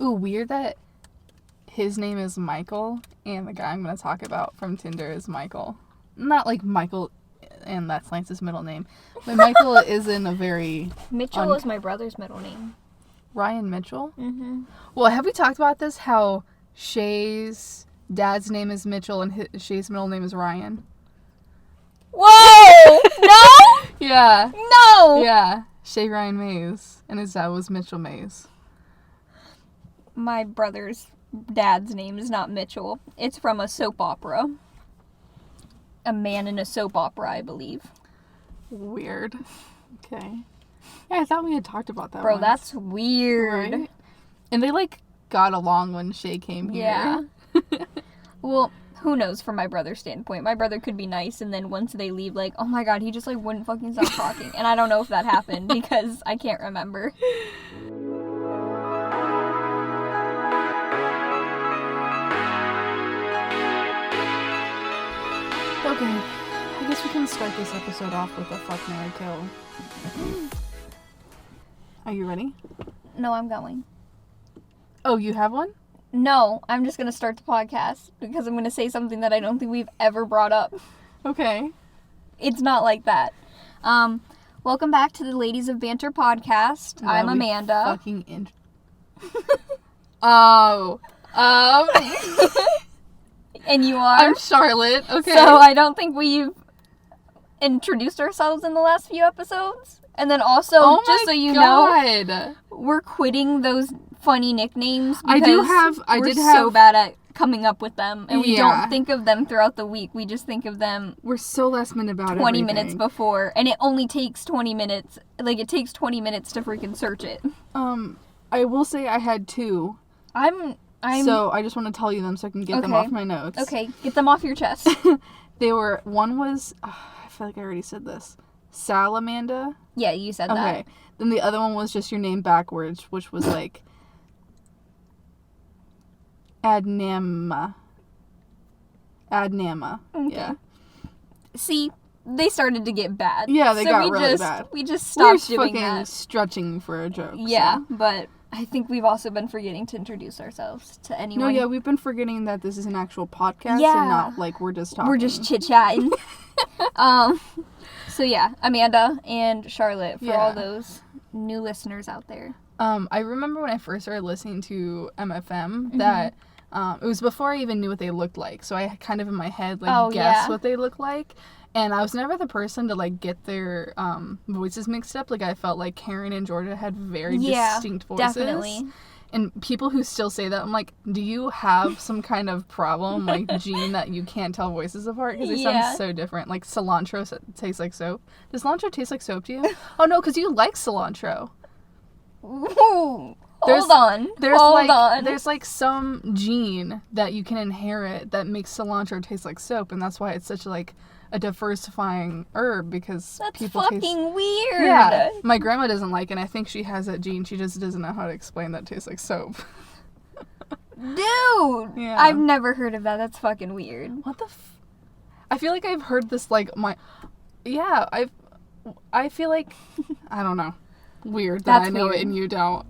Ooh, weird that his name is Michael, and the guy I'm going to talk about from Tinder is Michael. Not like Michael, and that's Lance's middle name. But Michael is in a very... Mitchell is my brother's middle name. Ryan Mitchell? Mm-hmm. Well, have we talked about this? How Shay's dad's name is Mitchell, and Shay's middle name is Ryan? Whoa! No? Yeah. No! Yeah. Shay Ryan Mays, and his dad was Mitchell Mays. My brother's dad's name is not Mitchell. It's from a soap opera. A man in a soap opera, I believe. Weird. Okay. Yeah, I thought we had talked about that. Bro, once. that's weird. Right? And they, like, got along when Shay came here. Yeah. Well, who knows from my brother's standpoint. My brother could be nice, and then once they leave, like, oh my god, he just, like, wouldn't fucking stop talking. And I don't know if that happened, because I can't remember. Okay, I guess we can start this episode off with a fuck, marry, kill. Are you ready? No, I'm going. Oh, you have one? No, I'm just gonna start the podcast, because I'm gonna say something that I don't think we've ever brought up. Okay. It's not like that. Welcome back to the Ladies of Banter podcast. I'm Amanda. Oh. And you are? I'm Charlotte. Okay. So I don't think we've introduced ourselves in the last few episodes. And then also, just so you know, we're quitting those funny nicknames because we're so bad at coming up with them. And we don't think of them throughout the week. We just think of them. We're so last minute about 20 minutes before. And it only takes 20 minutes. Like, it takes 20 minutes to freaking search it. I will say I had two. So I just want to tell you them so I can get them off my notes. Okay, get them off your chest. One was, I feel like I already said this, Salamanda. Yeah, you said that. Okay, then the other one was just your name backwards, which was like, Adnama. Okay. Yeah. See, they started to get bad. Yeah, they got really bad. We just stopped doing fucking that. Stretching for a joke. Yeah, so. But I think we've also been forgetting to introduce ourselves to anyone. No, yeah, we've been forgetting that this is an actual podcast and not like we're just talking. We're just chit-chatting. So yeah, Amanda and Charlotte for all those new listeners out there. I remember when I first started listening to MFM that it was before I even knew what they looked like. So I kind of in my head guessed what they look like. And I was never the person to, like, get their voices mixed up. Like, I felt like Karen and Georgia had very distinct voices. Definitely. And people who still say that, I'm like, do you have some kind of problem, like, gene that you can't tell voices apart? Because they sound so different. Like, cilantro tastes like soap. Does cilantro taste like soap to you? Oh, no, because you like cilantro. Ooh. Hold on. There's, like, some gene that you can inherit that makes cilantro taste like soap. And that's why it's such, like, a diversifying herb because people fucking weird. Yeah, my grandma doesn't like it, and I think she has that gene. She just doesn't know how to explain that it tastes like soap. Dude! Yeah. I've never heard of that. That's fucking weird. What the I feel like I've heard this, like, Yeah, I feel like... I don't know. Weird that I know it and you don't.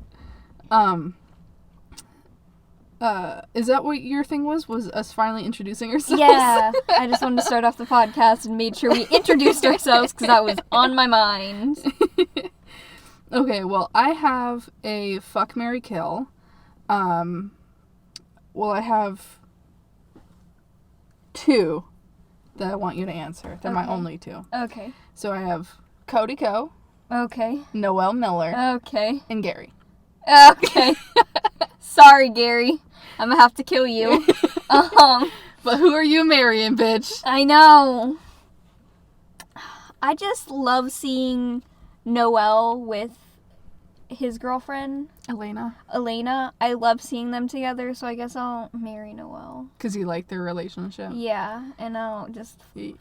Is that what your thing was? Was us finally introducing ourselves? Yeah. I just wanted to start off the podcast and made sure we introduced ourselves because that was on my mind. Okay, well, I have a fuck, marry, kill. I have two that I want you to answer. They're my only two. Okay. So I have Cody Co. Okay. Noelle Miller. Okay. And Gary. Okay. Sorry, Gary. I'm gonna have to kill you. But who are you marrying, bitch? I know. I just love seeing Noelle with his girlfriend. Elena. I love seeing them together, so I guess I'll marry Noelle. Because you like their relationship? Yeah, and I'll just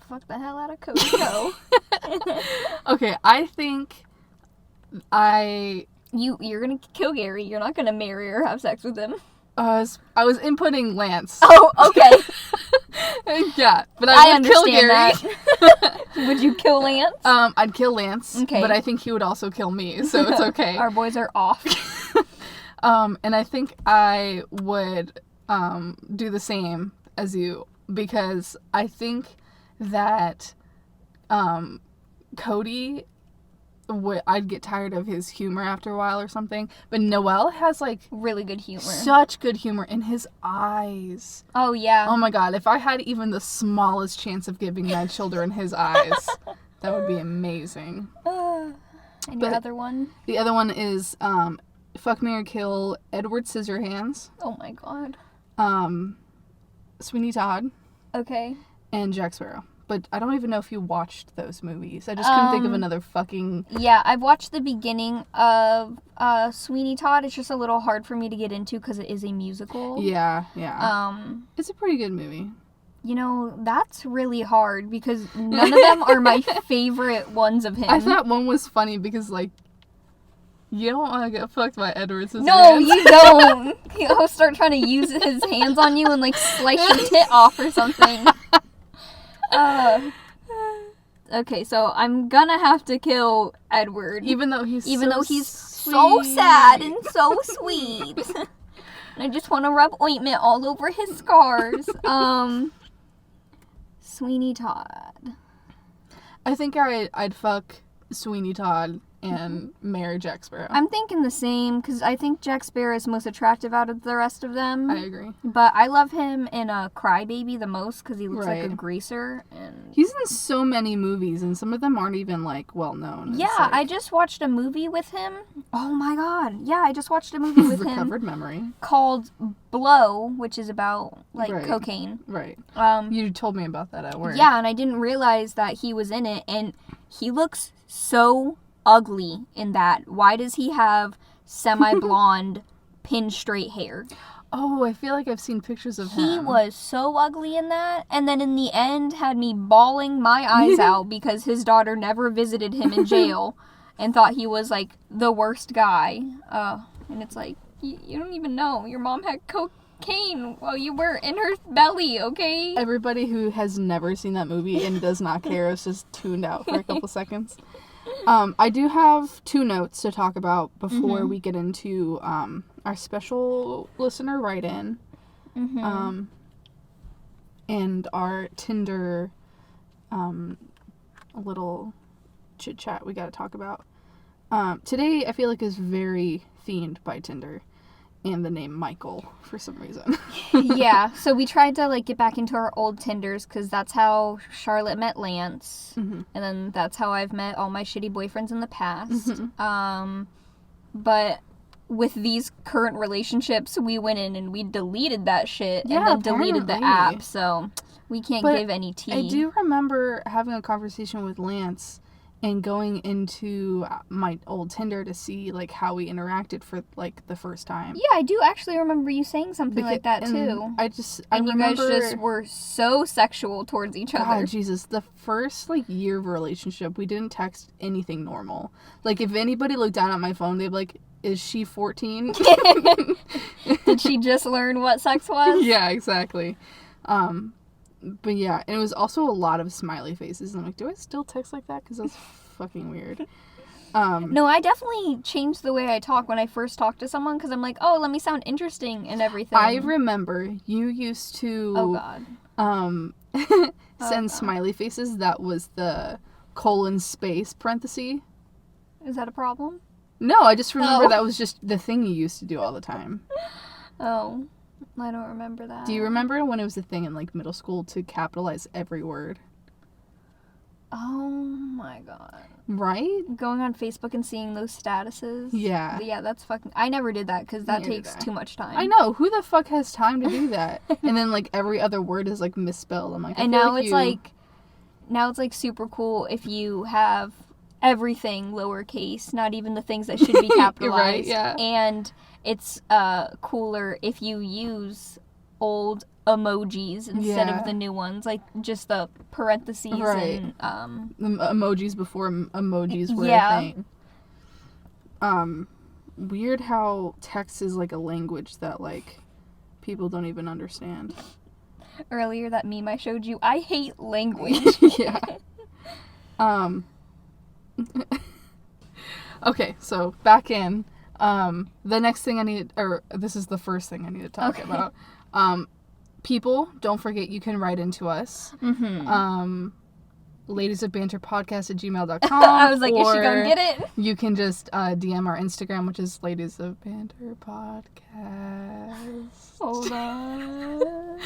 fuck the hell out of Cody Co. Okay, I think You're gonna kill Gary. You're not gonna marry or have sex with him. I was inputting Lance. Oh, okay. Yeah, but I would kill Gary. That. Would you kill Lance? I'd kill Lance. Okay. But I think he would also kill me, so it's okay. Our boys are off. And I think I would do the same as you, because I think that Cody, I'd get tired of his humor after a while or something. But Noel has, like... really good humor. Such good humor in his eyes. Oh, yeah. Oh, my God. If I had even the smallest chance of giving my children his eyes, that would be amazing. And your other one? The other one is Fuck, Marry, Kill Edward Scissorhands. Oh, my God. Sweeney Todd. Okay. And Jack Sparrow. But I don't even know if you watched those movies. I just couldn't think of another fucking... Yeah, I've watched the beginning of Sweeney Todd. It's just a little hard for me to get into because it is a musical. Yeah. It's a pretty good movie. You know, that's really hard because none of them are my favorite ones of him. I thought one was funny because, like, you don't want to get fucked by Edward Scissorhands. No, you don't. He'll start trying to use his hands on you and, like, slice your tit off or something. Okay, so I'm gonna have to kill Edward. Even though he's so sad and so sweet. And I just want to rub ointment all over his scars. Sweeney Todd. I think I'd fuck Sweeney Todd and marry Jack Sparrow. I'm thinking the same, because I think Jack Sparrow is most attractive out of the rest of them. I agree. But I love him in Crybaby the most, because he looks like a greaser. And he's in so many movies, and some of them aren't even, like, well-known. Yeah, like... I just watched a movie with him. Oh, my God. Yeah, I just watched a movie with him. Recovered memory. Called Blow, which is about, like, cocaine. Right. You told me about that at work. Yeah, and I didn't realize that he was in it, and he looks so ugly in that. Why does he have semi-blonde pin straight hair? Oh, I feel like I've seen pictures of him. He was so ugly in that, and then in the end had me bawling my eyes out because his daughter never visited him in jail and thought he was, like, the worst guy. And it's like, you don't even know. Your mom had cocaine while you were in her belly, okay? Everybody who has never seen that movie and does not care is just tuned out for a couple seconds. I do have 2 notes to talk about before we get into our special listener write-in and our Tinder little chit-chat we got to talk about. Today, I feel like is very themed by Tinder and the name Michael for some reason. Yeah, so we tried to, like, get back into our old Tinders because that's how Charlotte met Lance. And then that's how I've met all my shitty boyfriends in the past. But with these current relationships, we went in and we deleted that shit and then deleted the app, so we can't give any tea. I do remember having a conversation with Lance and going into my old Tinder to see, like, how we interacted for, like, the first time. Yeah, I do actually remember you saying something like that, too. I remember... you guys just were so sexual towards each other. God, Jesus. The first, like, year of relationship, we didn't text anything normal. Like, if anybody looked down at my phone, they'd be like, is she 14? Did she just learn what sex was? Yeah, exactly. But yeah, and it was also a lot of smiley faces. And I'm like, do I still text like that? Because that's fucking weird. No, I definitely changed the way I talk when I first talked to someone because I'm like, oh, let me sound interesting and everything. I remember you used to... Oh, God. send smiley faces. That was the :space parenthesis. Is that a problem? No, I just remember that was just the thing you used to do all the time. Oh. I don't remember that. Do you remember when it was a thing in, like, middle school to capitalize every word? Oh, my God. Right? Going on Facebook and seeing those statuses? Yeah. Yeah, that's fucking... I never did that, because that takes too much time. I know. Who the fuck has time to do that? And then, like, every other word is, like, misspelled. I'm like, and now it's, like... Now it's, like, super cool if you have everything lowercase, not even the things that should be capitalized. Right, yeah. And... it's cooler if you use old emojis instead of the new ones, like just the parentheses and the emojis before emojis were a thing. Weird how text is like a language that like people don't even understand. Earlier, that meme I showed you, I hate language. Yeah. Okay, so back in. The next thing this is the first thing I need to talk about. People, don't forget you can write into us. Mm-hmm. ladiesofbanterpodcast@gmail.com. I was like, is she gonna get it? You can just DM our Instagram, which is Ladies of Banter Podcast. Hold on.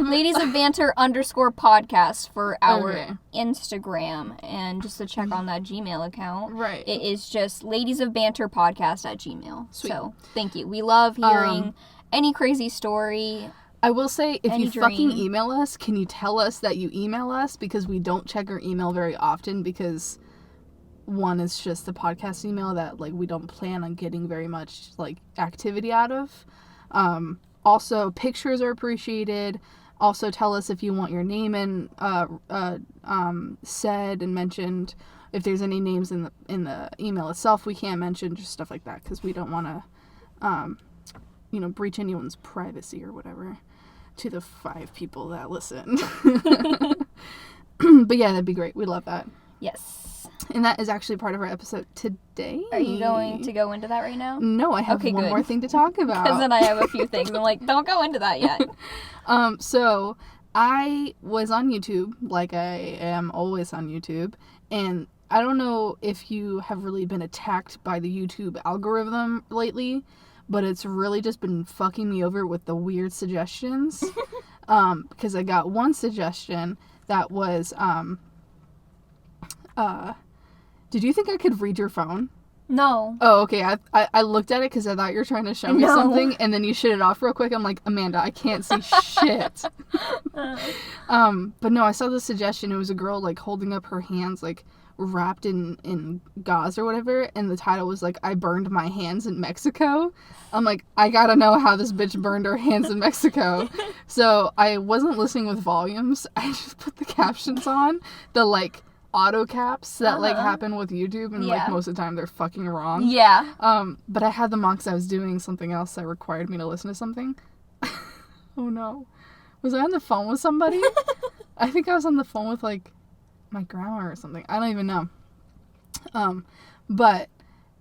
Ladies of Banter _podcast for our Instagram. And just to check on that Gmail account. Right. It is just Ladies of Banter Podcast@gmail. Sweet. So thank you. We love hearing any crazy story. I will say, if you fucking email us, can you tell us that you email us? Because we don't check our email very often because, one, it's just the podcast email that, like, we don't plan on getting very much, like, activity out of. Also, pictures are appreciated. Also, tell us if you want your name said and mentioned. If there's any names in the email itself we can't mention, just stuff like that, because we don't want to, breach anyone's privacy or whatever. To the 5 people that listen. But yeah, that'd be great. We love that. Yes. And that is actually part of our episode today. Are you going to go into that right now? No, I have one more thing to talk about. Because then I have a few things. I'm like, don't go into that yet. So I was on YouTube, like I am always on YouTube, and I don't know if you have really been attacked by the YouTube algorithm lately, but it's really just been fucking me over with the weird suggestions. Because I got one suggestion that was, did you think I could read your phone? No. Oh, okay. I looked at it because I thought you were trying to show me something, and then you shut it off real quick. I'm like, Amanda, I can't see shit. But no, I saw the suggestion. It was a girl, like, holding up her hands, like, wrapped in gauze or whatever, and the title was like, I burned my hands in Mexico. I'm like, I gotta know how this bitch burned her hands in Mexico. So I wasn't listening with volumes. I just put the captions on, the like auto caps that like happen with YouTube, and like most of the time they're fucking wrong. Yeah. But I had them on because I was doing something else that required me to listen to something. Oh no. Was I on the phone with somebody? I think I was on the phone with like my grandma or something. I don't even know. But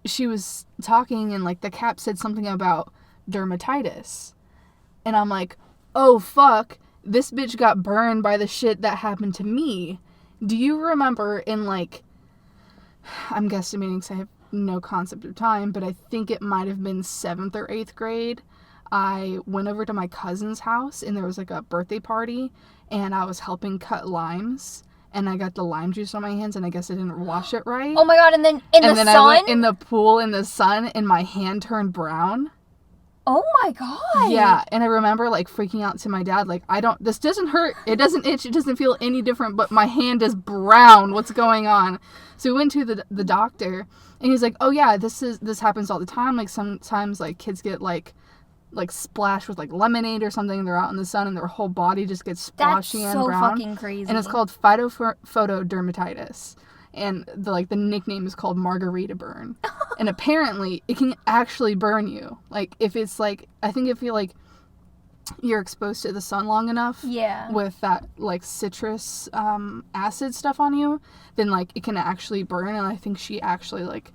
she was talking, and like the cap said something about dermatitis, and I'm like, oh fuck, this bitch got burned by the shit that happened to me. Do you remember in like, I'm guesstimating because I have no concept of time, but I think it might have been 7th or 8th grade. I went over to my cousin's house, and there was like a birthday party, and I was helping cut limes. And I got the lime juice on my hands, and I guess I didn't wash it right. Oh my god, and then the sun? I went in the pool in the sun, and my hand turned brown. Oh my god. Yeah, and I remember, like, freaking out to my dad, like, this doesn't hurt, it doesn't itch, it doesn't feel any different, but my hand is brown, what's going on? So we went to the doctor, and he's like, oh yeah, this happens all the time, like, sometimes, like, kids get, like splashed with like lemonade or something. They're out in the sun and their whole body just gets splotchy and brown. That's so fucking crazy. And it's called phytophotodermatitis. And the nickname is called margarita burn. And apparently it can actually burn you. Like if it's like, I think if you're exposed to the sun long enough with that like citrus acid stuff on you, then like it can actually burn. And I think she actually like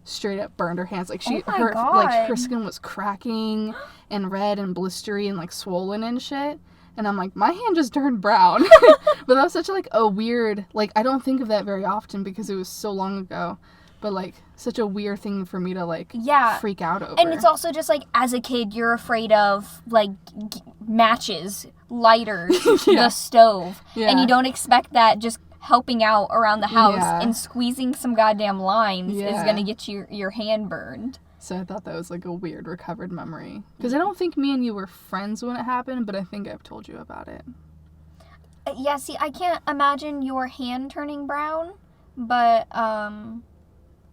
straight up burned her hands. Like her skin was cracking and red and blistery and like swollen and shit. And I'm like, my hand just turned brown. But that was such like a weird, like, I don't think of that very often because it was so long ago. But like such a weird thing for me to like freak out over. And it's also just like as a kid you're afraid of like matches, lighters, the stove. Yeah. And you don't expect that just helping out around the house and squeezing some goddamn limes is gonna get your hand burned. So I thought that was like a weird recovered memory. Because I don't think me and you were friends when it happened, but I think I've told you about it. Yeah, see, I can't imagine your hand turning brown, but,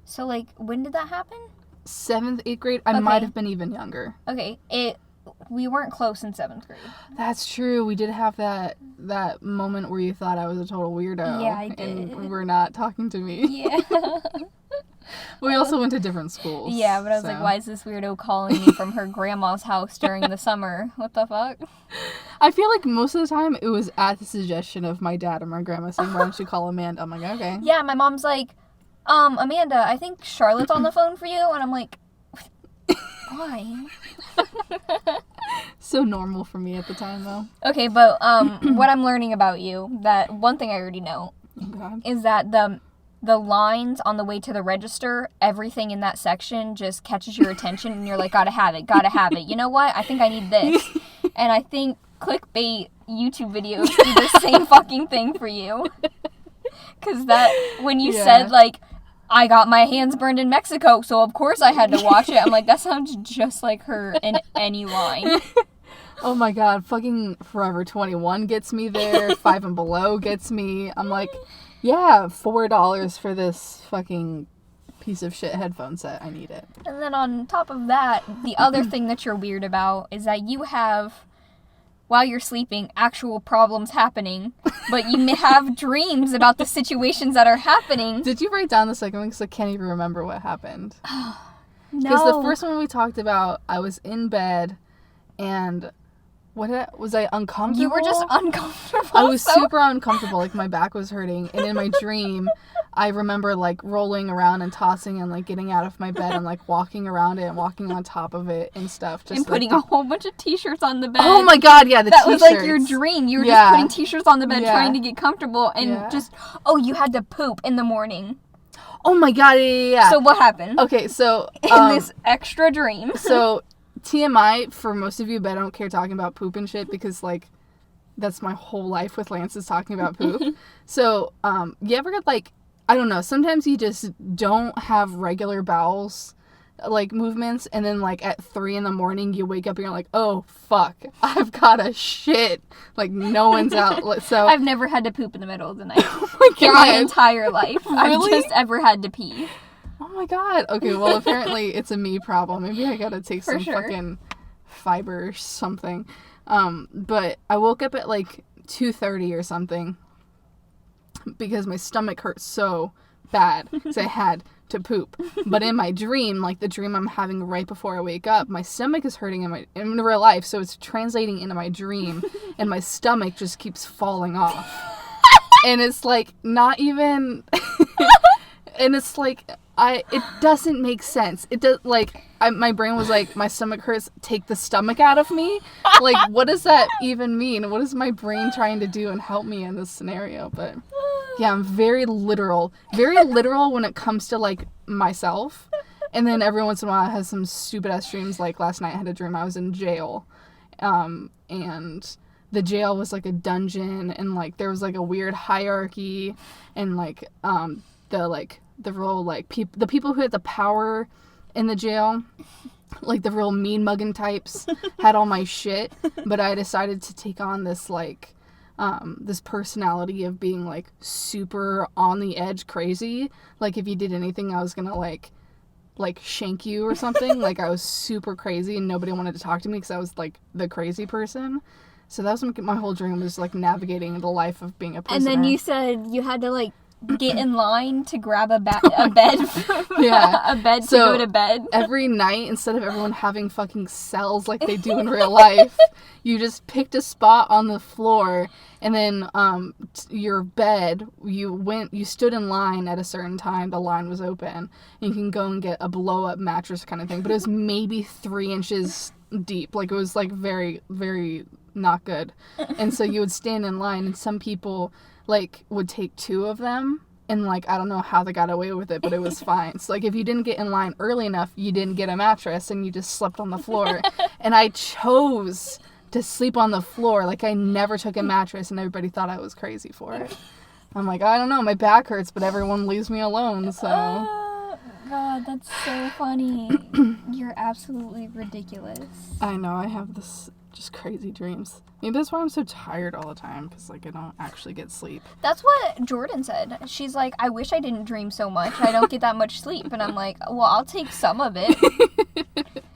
so like, when did that happen? 7th, 8th grade? I might have been even younger. Okay, we weren't close in 7th grade. That's true. We did have that moment where you thought I was a total weirdo. Yeah, I did. And were not talking to me. Yeah. We also went to different schools. Yeah, but I was like, why is this weirdo calling me from her grandma's house during the summer? What the fuck? I feel like most of the time it was at the suggestion of my dad or my grandma saying, why don't you call Amanda? I'm like, okay. Yeah, my mom's like, Amanda, I think Charlotte's on the phone for you. And I'm like, Why? So normal for me at the time, though. Okay, but what I'm learning about you, that one thing I already know, is that the lines on the way to the register, everything in that section just catches your attention, and you're like, gotta have it. You know what? I think I need this. And I think clickbait YouTube videos do the same fucking thing for you. Because when you said, like, I got my hands burned in Mexico, so of course I had to watch it. I'm like, that sounds just like her in any line. Oh my god, fucking Forever 21 gets me there. 5 and Below gets me. I'm like, yeah, $4 for this fucking piece of shit headphone set. I need it. And then on top of that, the other thing that you're weird about is that you have, while you're sleeping, actual problems happening, but you may have dreams about the situations that are happening. Did you write down the second one? Because I can't even remember what happened. No. Because the first one we talked about, I was in bed, and was I uncomfortable? You were just uncomfortable. I was super uncomfortable, like my back was hurting, and in my dream, I remember like rolling around and tossing and like getting out of my bed and like walking around it and walking on top of it and stuff. Just and putting a whole bunch of t-shirts on the bed. Oh my god, yeah, that t-shirts. Was like your dream. You were just putting t-shirts on the bed trying to get comfortable and you had to poop in the morning. Oh my god, yeah. So what happened? Okay, so in this extra dream. So TMI for most of you, but I don't care talking about poop and shit because like that's my whole life with Lance is talking about poop. So you ever get like, I don't know, sometimes you just don't have regular bowels like movements, and then like at 3 a.m. you wake up and you're like, oh fuck, I've gotta shit, like no one's out. So I've never had to poop in the middle of the night. Oh my god. In my entire life. Really? I've just ever had to pee. Oh my god. Okay, well apparently it's a me problem. Maybe I gotta take some fucking fiber or something. But I woke up at like 2:30 or something because my stomach hurt so bad because I had to poop. But in my dream, like the dream I'm having right before I wake up, my stomach is hurting in real life, so it's translating into my dream, and my stomach just keeps falling off. And it's like not even and it's like it doesn't make sense. It does, like, my brain was like, my stomach hurts, take the stomach out of me. Like, what does that even mean? What is my brain trying to do and help me in this scenario? But yeah, I'm very literal when it comes to like myself. And then every once in a while I have some stupid ass dreams. Like last night I had a dream I was in jail, and the jail was like a dungeon, and like there was like a weird hierarchy, and like the real, like, the people who had the power in the jail, like, the real mean-mugging types, had all my shit, but I decided to take on this, like, this personality of being, like, super on-the-edge crazy. Like, if you did anything, I was gonna, like, shank you or something. Like, I was super crazy, and nobody wanted to talk to me because I was, like, the crazy person. So that was my whole dream, was, like, navigating the life of being a prisoner. And then you said you had to, like, get in line to grab a bed. Yeah. A bed to go to bed. Every night, instead of everyone having fucking cells like they do in real life, you just picked a spot on the floor, and then your bed, you stood in line at a certain time, the line was open, and you can go and get a blow-up mattress kind of thing, but it was maybe 3 inches deep. Like, it was, like, very, very not good. And so you would stand in line, and some people, like, would take 2 of them, and, like, I don't know how they got away with it, but it was fine. So, like, if you didn't get in line early enough, you didn't get a mattress, and you just slept on the floor. And I chose to sleep on the floor. Like, I never took a mattress, and everybody thought I was crazy for it. I'm like, I don't know, my back hurts, but everyone leaves me alone, so. Oh, God, that's so funny. You're absolutely ridiculous. I know, I have this just crazy dreams. Maybe that's why I'm so tired all the time, because, like, I don't actually get sleep. That's what Jordan said. She's like, I wish I didn't dream so much. I don't get that much sleep. And I'm like, well, I'll take some of it.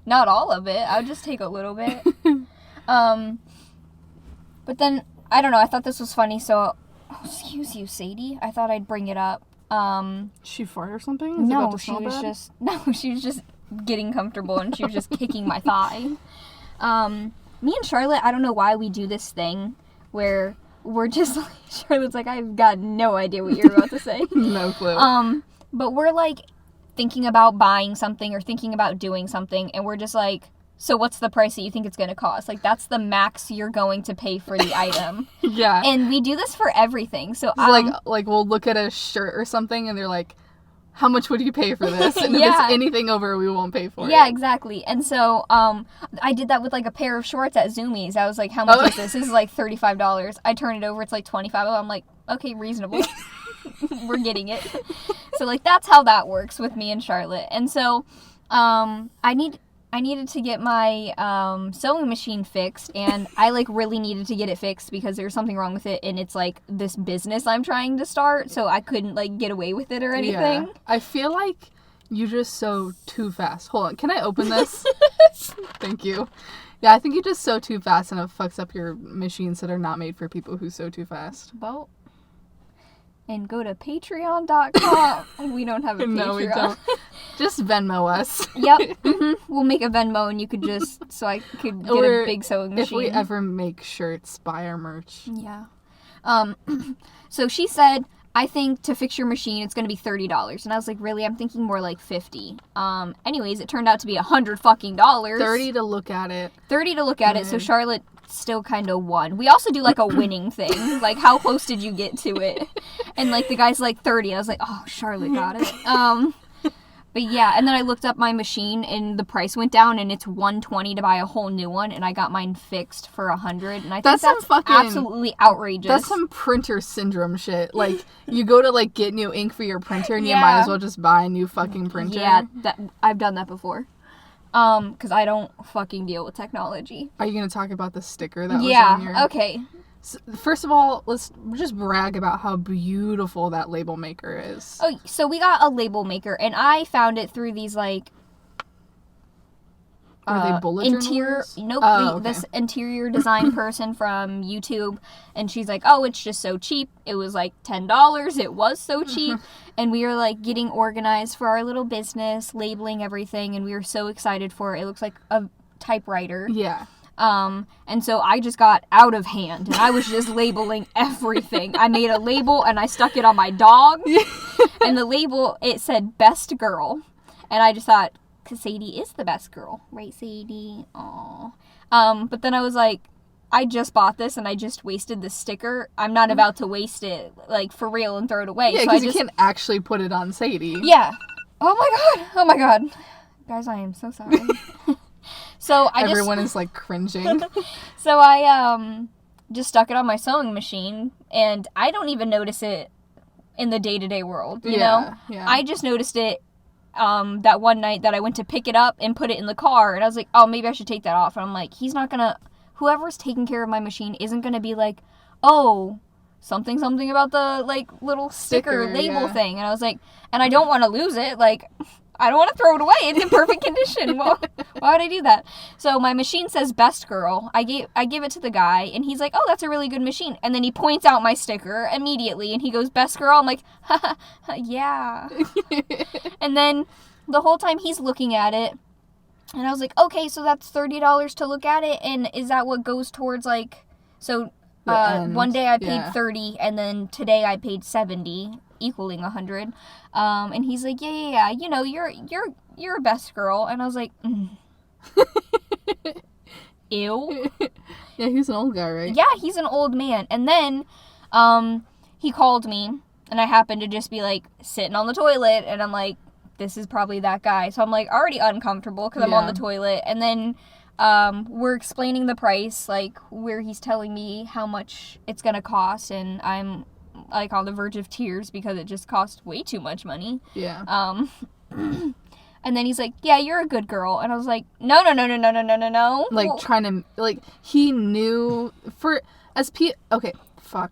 Not all of it. I'll just take a little bit. But then, I don't know, I thought this was funny, so, excuse you, Sadie. I thought I'd bring it up. She fart or something? No, she was just getting comfortable, and she was just kicking my thigh. Me and Charlotte, I don't know why we do this thing where we're just like, Charlotte's like, I've got no idea what you're about to say. No clue. But we're like, thinking about buying something or thinking about doing something, and we're just like, so what's the price that you think it's going to cost? Like, that's the max you're going to pay for the item. Yeah. And we do this for everything. So, like we'll look at a shirt or something, and they're like, how much would you pay for this? And if it's anything over, we won't pay for it. Yeah, exactly. And so, I did that with, like, a pair of shorts at Zoomies. I was like, how much is this? This is, like, $35. I turn it over, it's, like, $25. I'm like, okay, reasonable. We're getting it. So, like, that's how that works with me and Charlotte. And so, I needed to get my sewing machine fixed, and I, like, really needed to get it fixed because there's something wrong with it, and it's, like, this business I'm trying to start, so I couldn't, like, get away with it or anything. Yeah. I feel like you just sew too fast. Hold on, can I open this? Thank you. Yeah, I think you just sew too fast, and it fucks up your machines that are not made for people who sew too fast. Well, and go to patreon.com. We don't have a Patreon. No, we don't. Just Venmo us. Yep. Mm-hmm. We'll make a Venmo, and you could just, so I could get a big sewing machine. If we ever make shirts, buy our merch. Yeah. So she said, I think to fix your machine, it's going to be $30. And I was like, really? I'm thinking more like $50. Anyways, it turned out to be $100 fucking dollars. $30 to look at it. $30 to look at it. So Charlotte still kind of won. We also do like a winning thing. Like, how close did you get to it? And like the guy's like 30. I was like, oh, Charlotte got it. But yeah, and then I looked up my machine, and the price went down, and it's $120 to buy a whole new one, and I got mine fixed for $100, and I think that's absolutely outrageous. That's some printer syndrome shit. Like, you go to, like, get new ink for your printer, and you might as well just buy a new fucking printer. Yeah, I've done that before. Because I don't fucking deal with technology. Are you going to talk about the sticker that was on your... Yeah, okay. First of all, let's just brag about how beautiful that label maker is. Oh, so we got a label maker, and I found it through these, like... Are they bullet journals? Nope. Okay. This interior design person from YouTube, and she's like, oh, it's just so cheap. It was like $10. It was so cheap. And we were like getting organized for our little business, labeling everything, and we were so excited for it. It looks like a typewriter. Yeah. And so I just got out of hand, and I was just labeling everything. I made a label, and I stuck it on my dog, and the label, it said, best girl. And I just thought, because Sadie is the best girl. Right, Sadie? Aww. But then I was like, I just bought this, and I just wasted the sticker. I'm not about to waste it, like, for real and throw it away. Yeah, because you can't actually put it on Sadie. Yeah. Oh my god. Guys, I am so sorry. So Everyone is, like, cringing. So I, just stuck it on my sewing machine, and I don't even notice it in the day-to-day world, you know? Yeah. I just noticed it, that one night that I went to pick it up and put it in the car, and I was like, oh, maybe I should take that off. And I'm like, whoever's taking care of my machine isn't gonna be like, oh, something about the, like, little sticker label thing. And I was like, and I don't want to lose it, like... I don't want to throw it away. It's in perfect condition. Why would I do that? So my machine says best girl. I give it to the guy, and he's like, oh, that's a really good machine. And then he points out my sticker immediately, and he goes, best girl. I'm like, yeah. And then the whole time he's looking at it, and I was like, okay, so that's $30 to look at it, and is that what goes towards, like, so one day I paid $30, and then today I paid $70. Equaling $100, and he's like, yeah, you know, you're a best girl, and I was like, ew. Yeah, he's an old guy, right? Yeah, he's an old man. And then, he called me, and I happened to just be like sitting on the toilet, and I'm like, this is probably that guy. So I'm like already uncomfortable because I'm on the toilet, and then we're explaining the price, like where he's telling me how much it's gonna cost, and I'm like on the verge of tears because it just cost way too much money. Yeah. And then he's like, yeah, you're a good girl. And I was like, no. Like, trying to, like, he knew, okay, fuck.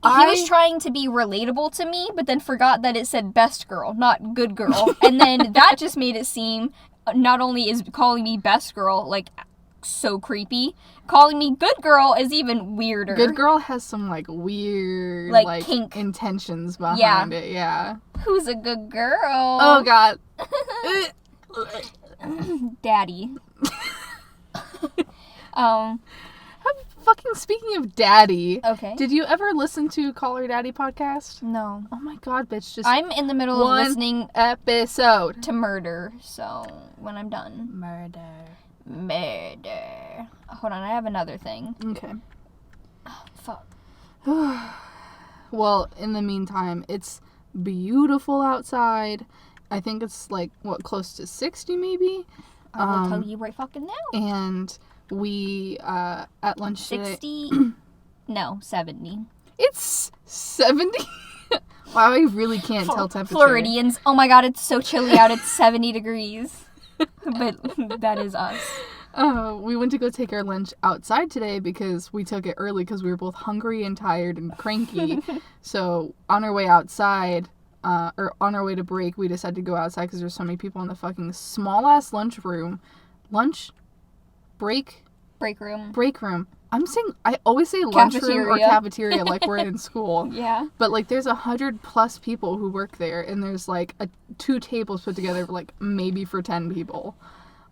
He was trying to be relatable to me, but then forgot that it said best girl, not good girl. And then that just made it seem, not only is calling me best girl, like, so creepy, calling me good girl is even weirder. Good girl has some, like, weird, like kink intentions behind it, yeah. Who's a good girl? Oh, God. Daddy. fucking speaking of daddy. Okay. Did you ever listen to Call Her Daddy podcast? No. Oh my god, bitch. Just I'm in the middle of listening episode to Murder, so when I'm done. Murder. Hold on, I have another thing. Okay. Oh, fuck. Well, in the meantime, it's beautiful outside. I think it's like, close to 60 maybe? I will tell you right fucking now. And we, at lunch 60? No, 70. It's 70? Wow, I really can't tell temperature. Floridians. Oh my god, it's so chilly out. It's 70 degrees. But that is us. We went to go take our lunch outside today because we took it early because we were both hungry and tired and cranky. So on our way outside, or on our way to break, we decided to go outside because there's so many people in the fucking small-ass lunchroom. Break room. I always say lunchroom or cafeteria like we're in school. Yeah. But, like, there's 100+ people who work there, and there's, like, 2 tables put together, like, maybe for 10 people.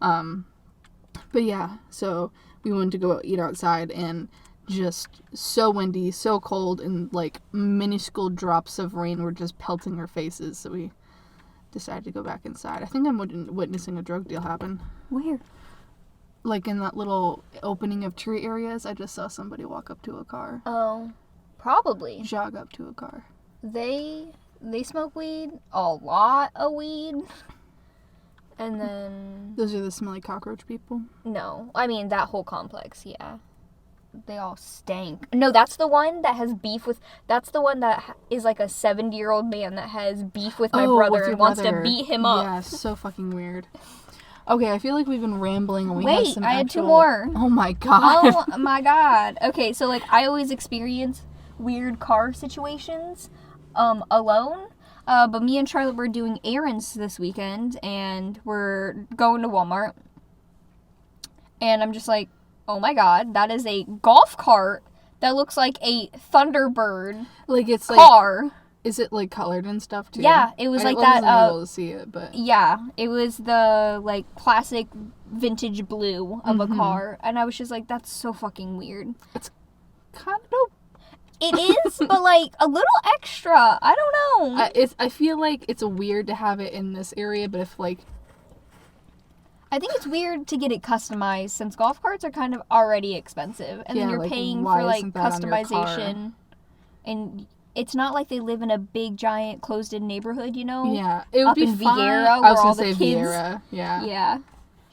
But, yeah, so we went to go eat outside, and just so windy, so cold, and, like, minuscule drops of rain were just pelting our faces, so we decided to go back inside. I think I'm witnessing a drug deal happen. Where? Like, in that little opening of tree areas, I just saw somebody walk up to a car. Oh, probably. Jog up to a car. They smoke weed, a lot of weed, and then... Those are the smelly cockroach people? No. I mean, that whole complex, yeah. They all stank. No, that's the one that has beef with... That's the one that is like a 70-year-old man that has beef with my brother and wants to beat him up. Yeah, so fucking weird. Okay, I feel like we've been rambling and we have some I had 2 more. Oh my god. Oh my god. Okay, so like I always experience weird car situations alone. But me and Charlotte were doing errands this weekend and we're going to Walmart. And I'm just like, oh my god, that is a golf cart that looks like a Thunderbird it's car. Like, is it like colored and stuff too? Yeah, it was like that. I wasn't able to see it, but yeah, it was the like classic vintage blue of a car, and I was just like, that's so fucking weird. It's kind of dope. It is, but like a little extra. I don't know. I feel like it's weird to have it in this area, but if like, I think it's weird to get it customized since golf carts are kind of already expensive, and then you're like, paying for like customization, and it's not like they live in a big giant closed-in neighborhood, you know? Yeah, it would up be in fun. Vieira, I was where all gonna the say kids. Vieira. Yeah. Yeah.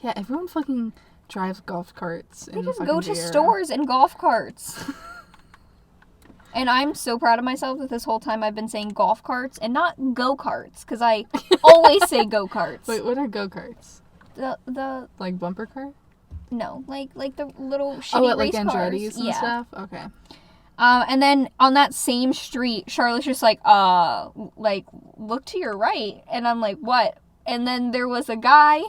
Yeah, everyone fucking drives golf carts. They just go to stores in golf carts. And I'm so proud of myself that this whole time I've been saying golf carts and not go-karts, because I always say go-karts. Wait, what are go-karts? The like bumper car? No, like the little shitty race cars. Andretti's and stuff? Okay. And then on that same street, Charlotte's just like, look to your right. And I'm like, what? And then there was a guy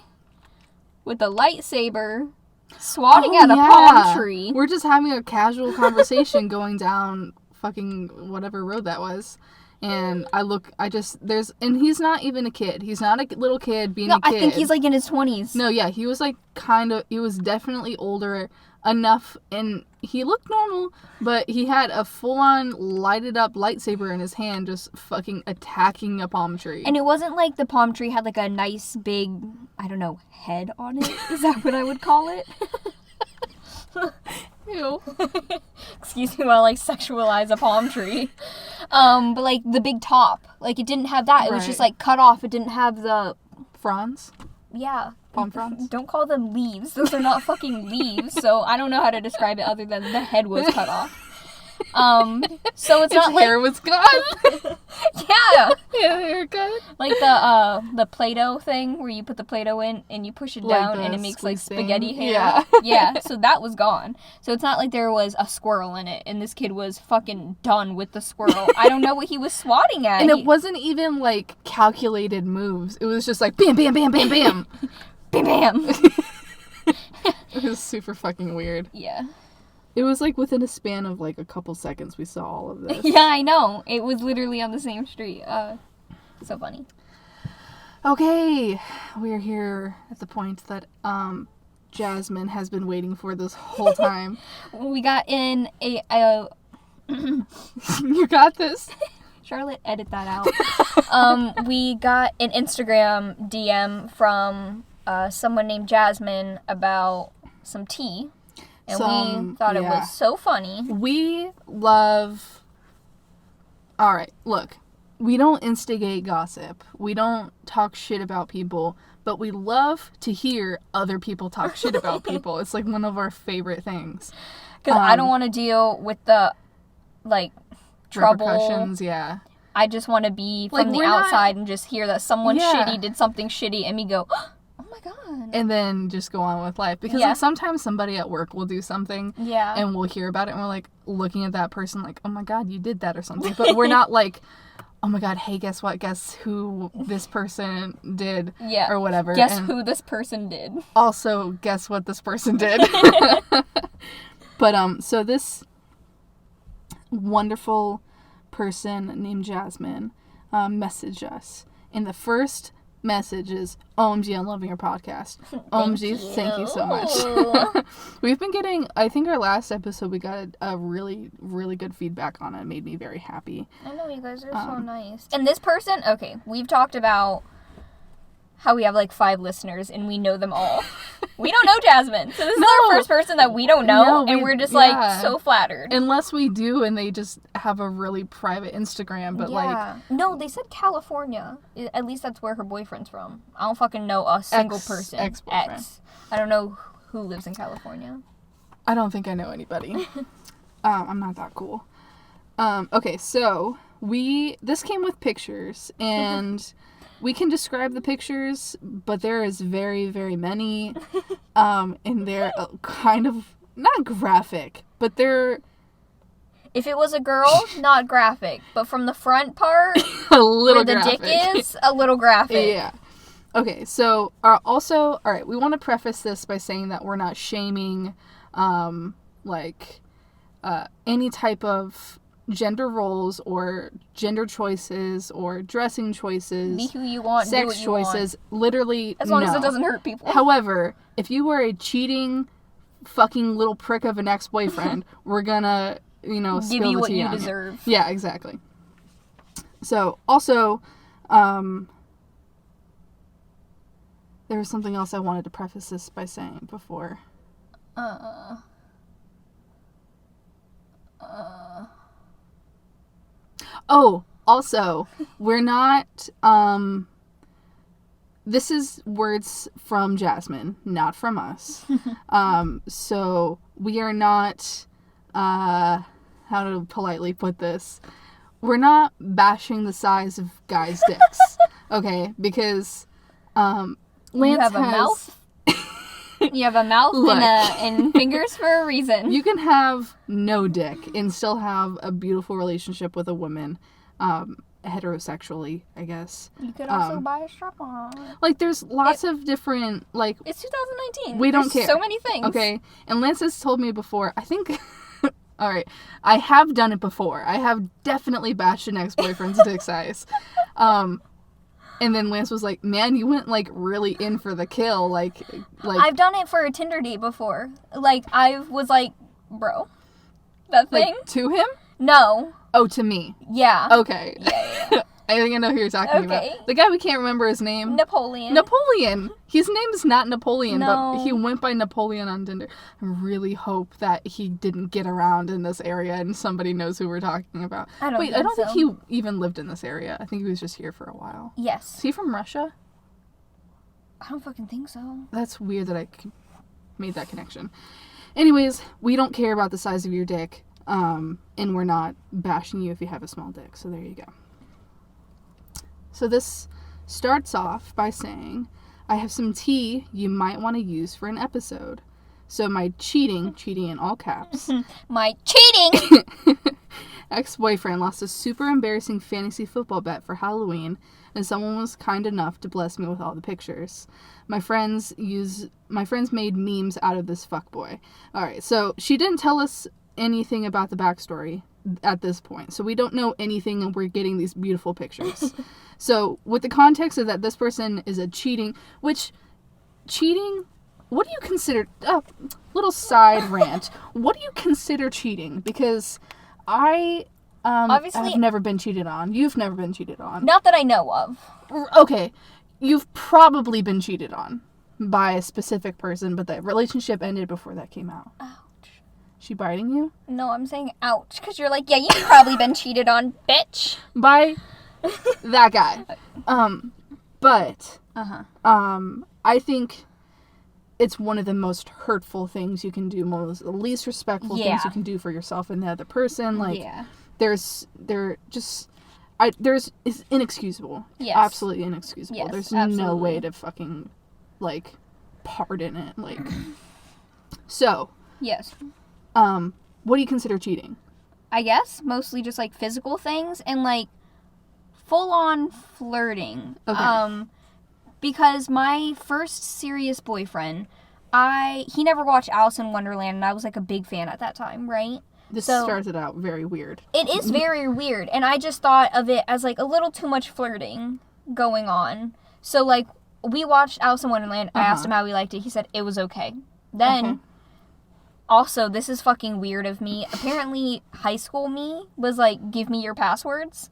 with a lightsaber swatting at a palm tree. We're just having a casual conversation going down fucking whatever road that was. And and he's not even a kid. He's not a little kid being a kid. I think he's like in his 20s. No, yeah, he was like he was definitely older enough, and he looked normal, but he had a full-on lighted up lightsaber in his hand just fucking attacking a palm tree. And it wasn't like the palm tree had like a nice big, I don't know, head on it. Is that what I would call it? Ew. Excuse me while I sexualize a palm tree. But like the big top, like it didn't have that. It was just like cut off. It didn't have the fronds. Yeah. Palm fronds? Don't call them leaves. Those are not fucking leaves. So I don't know how to describe it other than the head was cut off. So it's not like... hair was gone. Yeah. Yeah, haircut. Like the Play-Doh thing where you put the Play-Doh in and you push it down and it makes like spaghetti hair. Yeah. Yeah, so that was gone. So it's not like there was a squirrel in it and this kid was fucking done with the squirrel. I don't know what he was swatting at. And it wasn't even like calculated moves. It was just like bam, bam, bam, bam, bam. Bam, bam. It was super fucking weird. Yeah. It was like within a span of like a couple seconds we saw all of this. Yeah, I know. It was literally on the same street. So funny. Okay, we're here at the point that Jasmine has been waiting for this whole time. We got in a You got this. Charlotte, edit that out. We got an Instagram DM from someone named Jasmine about some tea. And we thought it was so funny. We love... Alright, look. We don't instigate gossip. We don't talk shit about people. But we love to hear other people talk shit about people. It's like one of our favorite things. Because I don't want to deal with the, like, trouble. Repercussions, yeah. I just want to be from the outside and just hear that someone shitty did something shitty and me go, oh my god. And then just go on with life. Because like, sometimes somebody at work will do something and we'll hear about it and we're like looking at that person like, oh my god, you did that or something. But we're not like, oh my god, hey, guess what? Guess who this person did or whatever. Guess who this person did. Also, guess what this person did. But, so this wonderful person named Jasmine messaged us. And the first message is, OMG, I'm loving your podcast. OMG, thank you so much. We've been getting, I think our last episode, we got a really, really good feedback on it. It made me very happy. I know, you guys are so nice. And this person, okay, we've talked about how we have like 5 listeners and we know them all. We don't know Jasmine. So this is our first person that we don't know, and we're just like so flattered. Unless we do and they just have a really private Instagram, but like... No, they said California. At least that's where her boyfriend's from. I don't fucking know a single person. Ex-boyfriend. I don't know who lives in California. I don't think I know anybody. I'm not that cool. Okay, so this came with pictures, and... We can describe the pictures, but there is very, very many, and they're kind of, not graphic, but they're... If it was a girl, not graphic, but from the front part, a little where the graphic. Dick is, a little graphic. Yeah. Okay, so, also, alright, we want to preface this by saying that we're not shaming, any type of... gender roles or gender choices or dressing choices. Be who you want, sex do what you choices. Want. Literally, as long as it doesn't hurt people. However, if you were a cheating fucking little prick of an ex-boyfriend, we're gonna, give you what you deserve. Yeah, exactly. So, also, there was something else I wanted to preface this by saying before. Oh, also, we're not, this is words from Jasmine, not from us. So we are not, how to politely put this, we're not bashing the size of guys' dicks, okay? Because, Lance you have a mouth. You have a mouth and fingers for a reason. You can have no dick and still have a beautiful relationship with a woman, heterosexually, I guess. You could also buy a strap-on. Like, there's lots of different, like... It's 2019. We don't care. So many things. Okay, and Lance has told me before, I think... Alright, I have done it before. I have definitely bashed an ex-boyfriend's dick size. And then Lance was like, man, you went, like, really in for the kill. Like... I've done it for a Tinder date before. Like, I was like, bro, that thing? Like, to him? No. Oh, to me? Yeah. Okay. Yeah. I think I know who you're talking about. The guy we can't remember his name. Napoleon. His name is not Napoleon, no. But he went by Napoleon on Tinder. I really hope that he didn't get around in this area and somebody knows who we're talking about. I don't think he even lived in this area. I think he was just here for a while. Yes. Is he from Russia? I don't fucking think so. That's weird that I made that connection. Anyways, we don't care about the size of your dick, and we're not bashing you if you have a small dick. So there you go. So this starts off by saying, I have some tea you might want to use for an episode. So my cheating in all caps. My cheating! Ex-boyfriend lost a super embarrassing fantasy football bet for Halloween, and someone was kind enough to bless me with all the pictures. My friends made memes out of this fuckboy. Alright, so she didn't tell us anything about the backstory at this point. So we don't know anything, and we're getting these beautiful pictures. So with the context of that this person is a cheating what do you consider... little side rant. What do you consider cheating? Because I obviously have never been cheated on. You've never been cheated on. Not that I know of. Okay. You've probably been cheated on by a specific person, but the relationship ended before that came out. Ouch. She biting you? No, I'm saying ouch, because you're like, yeah, you've probably been cheated on, bitch. By that guy. But I think it's one of the most hurtful things you can do, the least respectful things you can do for yourself and the other person. Like, it's inexcusable. Yes. Absolutely inexcusable. Yes, there's absolutely. no way to fucking, like, pardon it. Like, so. Yes. What do you consider cheating? I guess mostly just, like, physical things and, like, full-on flirting. Okay. Because my first serious boyfriend, he never watched Alice in Wonderland, and I was, like, a big fan at that time, right? This started out very weird. It is very weird, and I just thought of it as, like, a little too much flirting going on. So, like, we watched Alice in Wonderland. I asked him how he liked it. He said it was okay. Then, also, this is fucking weird of me. Apparently, high school me was like, give me your passwords.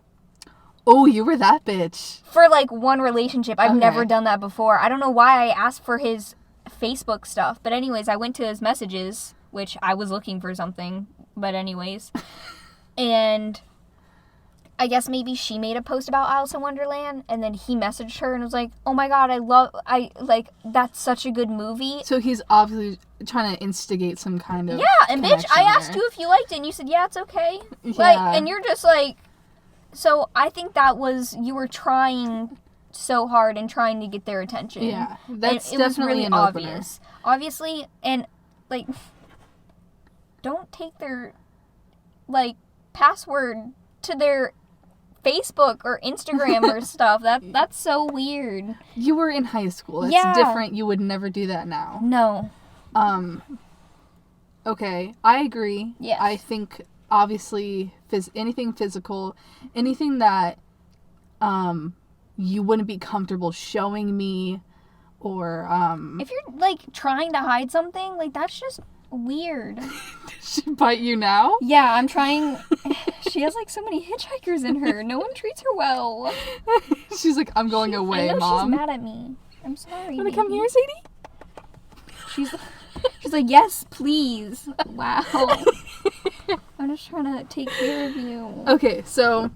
Oh, you were that bitch. For, like, one relationship. I've never done that before. I don't know why I asked for his Facebook stuff. But anyways, I went to his messages, which I was looking for something. But anyways. And I guess maybe she made a post about Alice in Wonderland. And then he messaged her and was like, oh my god, that's such a good movie. So he's obviously trying to instigate some kind of and bitch, I asked you if you liked it. And you said, yeah, it's okay. Yeah. Like, and you're just like... So, I think that was, you were trying so hard and trying to get their attention. Yeah, that's it definitely was really an obvious. Obviously, and, like, don't take their, like, password to their Facebook or Instagram or stuff. That's so weird. You were in high school. It's different. You would never do that now. No. Okay, I agree. Yes. I think... Obviously, anything physical, anything that you wouldn't be comfortable showing me, or if you're like trying to hide something, like that's just weird. Did she bite you now? Yeah, I'm trying. She has like so many hitchhikers in her. No one treats her well. She's like, I'm going away, I know, Mom. She's mad at me. I'm sorry. Wanna come here, Sadie? She's like, yes, please. Wow. I'm just trying to take care of you. Okay, so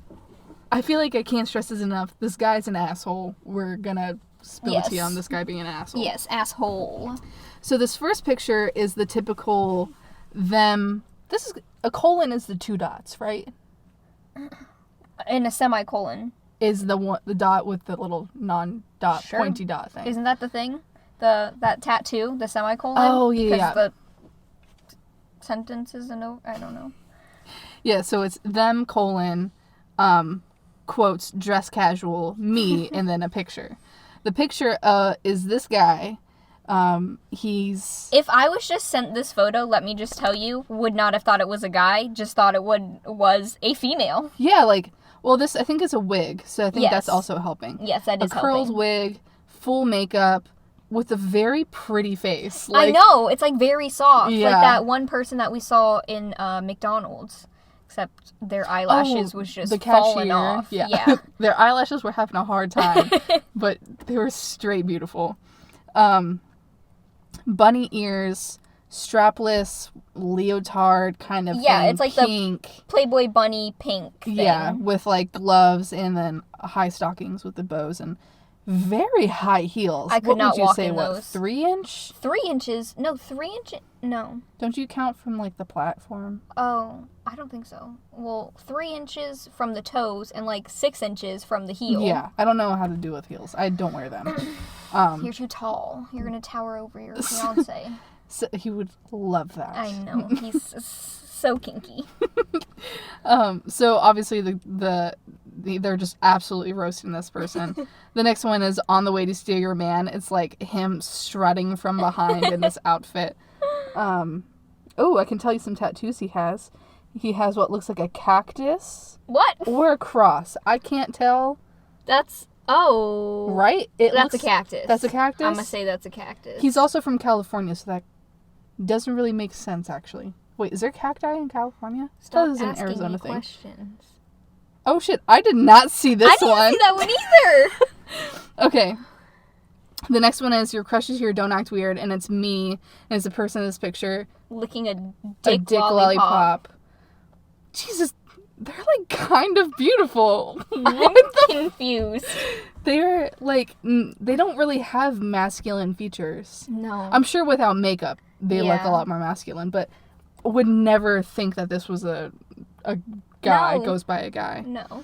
I feel like I can't stress this enough. This guy's an asshole. We're gonna spill tea on this guy being an asshole. Yes, asshole. So this first picture is the typical them. This is a colon is the two dots, right? And a semicolon is the dot with the little non-dot pointy dot thing. Isn't that the thing? That tattoo, the semicolon? Oh, yeah. The sentences and I don't know. Yeah, so it's them colon, quotes, dress casual, me, and then a picture. The picture is this guy. He's... If I was just sent this photo, let me just tell you, would not have thought it was a guy, just thought it was a female. Yeah, like, well, this, I think it's a wig, so I think that's also helping. Yes, that is helping. A curls wig, full makeup, with a very pretty face. Like, I know, it's like very soft. Yeah. Like that one person that we saw in McDonald's. Except their eyelashes was just falling off. Yeah. Their eyelashes were having a hard time. But they were straight beautiful. Bunny ears, strapless, leotard, kind of thing. Yeah, it's like pink. The Playboy bunny pink thing. Yeah, with like gloves and then high stockings with the bows and very high heels. I could not walk in those. 3 inch? 3 inches? No, 3 inches? No. Don't you count from like the platform? Oh, I don't think so. Well, 3 inches from the toes and like 6 inches from the heel. Yeah, I don't know how to do with heels. I don't wear them. You're too tall. You're gonna tower over your fiance. So he would love that. I know. He's so kinky. So obviously they're just absolutely roasting this person. The next one is On the Way to Steal Your Man. It's like him strutting from behind in this outfit. I can tell you some tattoos he has. He has what looks like a cactus. What? Or a cross. I can't tell. That's Oh. Right? That's a cactus. That's a cactus? I'm going to say that's a cactus. He's also from California, so that doesn't really make sense, actually. Wait, is there cacti in California? Stop asking an Arizona me questions. Oh, shit. I did not see this one. I didn't see that one either. Okay. The next one is, your crush is here, don't act weird, and it's me, and it's a person in this picture. Licking a dick lollipop. Jesus, they're, like, kind of beautiful. I'm confused. They're, like, they don't really have masculine features. No. I'm sure without makeup, they look a lot more masculine, but would never think that this was a guy, goes by a guy. No.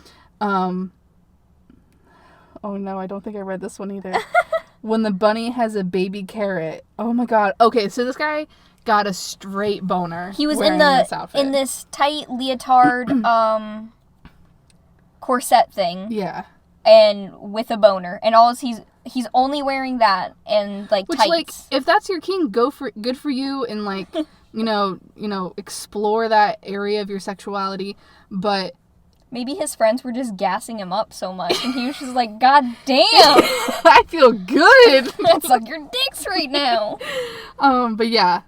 Oh, no, I don't think I read this one either. When the bunny has a baby carrot. Oh, my God. Okay, so this guy got a straight boner. He was in this tight leotard corset thing. Yeah. And with a boner. And he's only wearing that and like tights. Like, if that's your king, good for you, and like you know, explore that area of your sexuality, but maybe his friends were just gassing him up so much, and he was just like, God damn! I feel good! Let's suck your dicks right now! But yeah,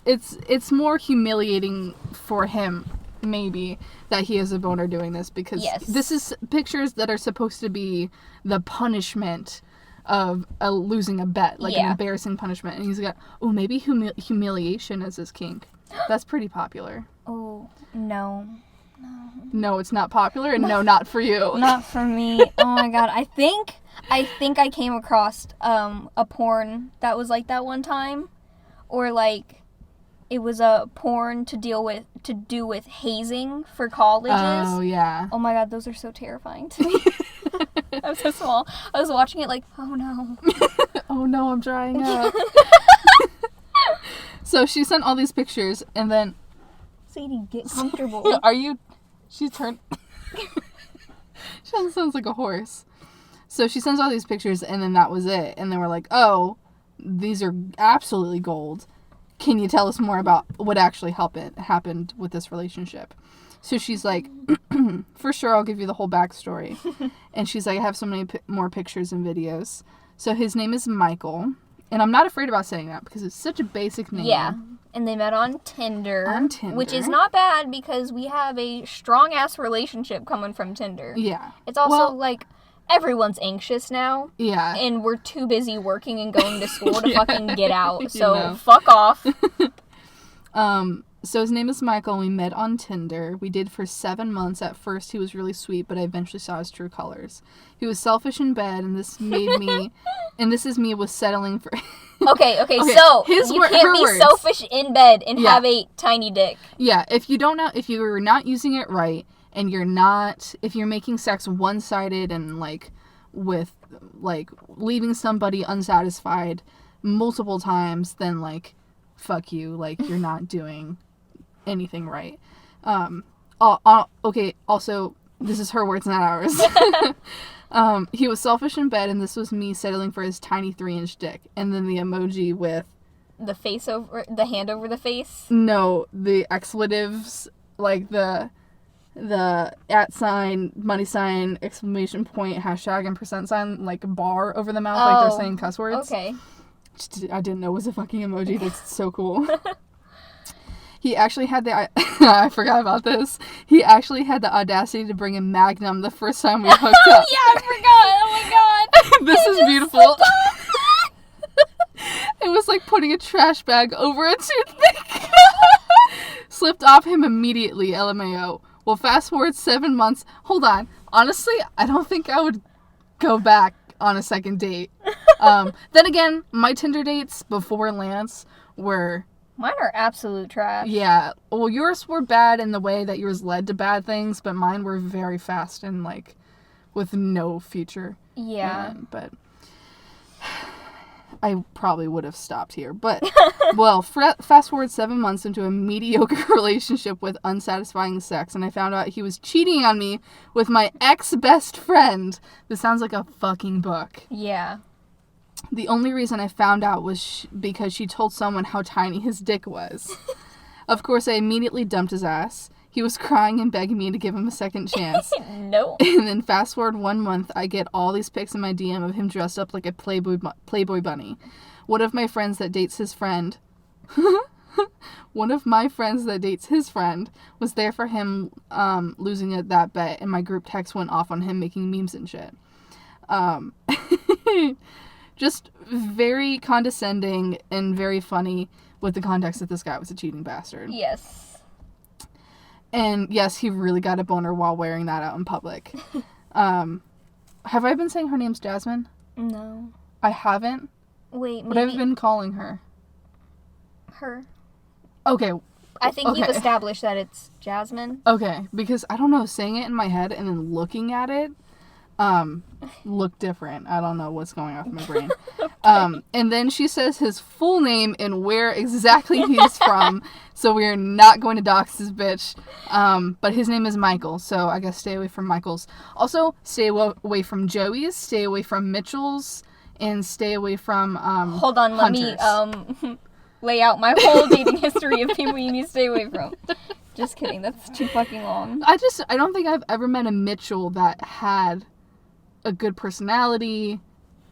it's more humiliating for him, maybe, that he has a boner doing this, because this is pictures that are supposed to be the punishment of losing a bet, like an embarrassing punishment, and he's got, maybe humiliation is his kink. That's pretty popular. Oh, no. No, it's not popular, and no, not for you. Not for me. Oh my God. I think I came across a porn that was like that one time, or like it was a porn to do with hazing for colleges. Oh yeah. Oh my God, those are so terrifying to me. I'm so small. I was watching it like, oh no. Oh no, I'm drying up. So she sent all these pictures, and then Sadie, get comfortable. She turned... She sounds like a horse. So she sends all these pictures, and then that was it. And then we're like, oh, these are absolutely gold. Can you tell us more about what actually happened with this relationship? So she's like, for sure, I'll give you the whole backstory. And she's like, I have so many more pictures and videos. So his name is Michael. And I'm not afraid about saying that, because it's such a basic name. Yeah. And they met on Tinder. Which is not bad, because we have a strong-ass relationship coming from Tinder. Yeah. It's also, like, everyone's anxious now. Yeah. And we're too busy working and going to school to fucking get out. So, fuck off. So his name is Michael, and we met on Tinder. We did for 7 months. At first, he was really sweet, but I eventually saw his true colors. He was selfish in bed, and this made me... and this is me with settling for... Okay, so you can't be selfish in bed and have a tiny dick. Yeah, if you're not using it right, and if you're making sex one-sided and, like, with, like, leaving somebody unsatisfied multiple times, then, like, fuck you. Like, you're not doing anything right. Okay, also, this is her words, not ours. He was selfish in bed, and this was me settling for his tiny 3-inch dick. And then the emoji with... the hand over the face? No, the expletives, like the @ money sign, exclamation point, hashtag, and %, like bar over the mouth, like they're saying cuss words. Okay. I didn't know it was a fucking emoji. That's so cool. He actually had I forgot about this. He actually had the audacity to bring a Magnum the first time we hooked up. Yeah, I forgot. Oh my God. This is beautiful. It was like putting a trash bag over a toothpick. Slipped off him immediately, LMAO. Well, fast forward 7 months. Hold on. Honestly, I don't think I would go back on a second date. Then again, my Tinder dates before Lance were... Mine are absolute trash. Yeah. Well, yours were bad in the way that yours led to bad things, but mine were very fast and, like, with no future. Yeah. But I probably would have stopped here. But, well, fast forward 7 months into a mediocre relationship with unsatisfying sex, and I found out he was cheating on me with my ex-best friend. This sounds like a fucking book. Yeah. The only reason I found out was because she told someone how tiny his dick was. Of course, I immediately dumped his ass. He was crying and begging me to give him a second chance. No. And then fast forward 1 month, I get all these pics in my DM of him dressed up like a Playboy bunny. One of my friends that dates his friend... One of my friends that dates his friend was there for him losing at that bet, and my group text went off on him making memes and shit. Just very condescending and very funny with the context that this guy was a cheating bastard. Yes. And yes, he really got a boner while wearing that out in public. Have I been saying her name's Jasmine? No. I haven't? Wait, maybe... What have I been calling her? Her. Okay. I think you've established that it's Jasmine. Okay, because I don't know, saying it in my head and then looking at it looked different. I don't know what's going on with my brain. Okay. And then she says his full name and where exactly he's from, so we're not going to dox this bitch. But his name is Michael, so I guess stay away from Michael's. Also, stay away from Joey's, stay away from Mitchell's, and stay away from Hold on, Hunter's. Let me lay out my whole dating history of people you need to stay away from. Just kidding, that's too fucking long. I don't think I've ever met a Mitchell that had a good personality.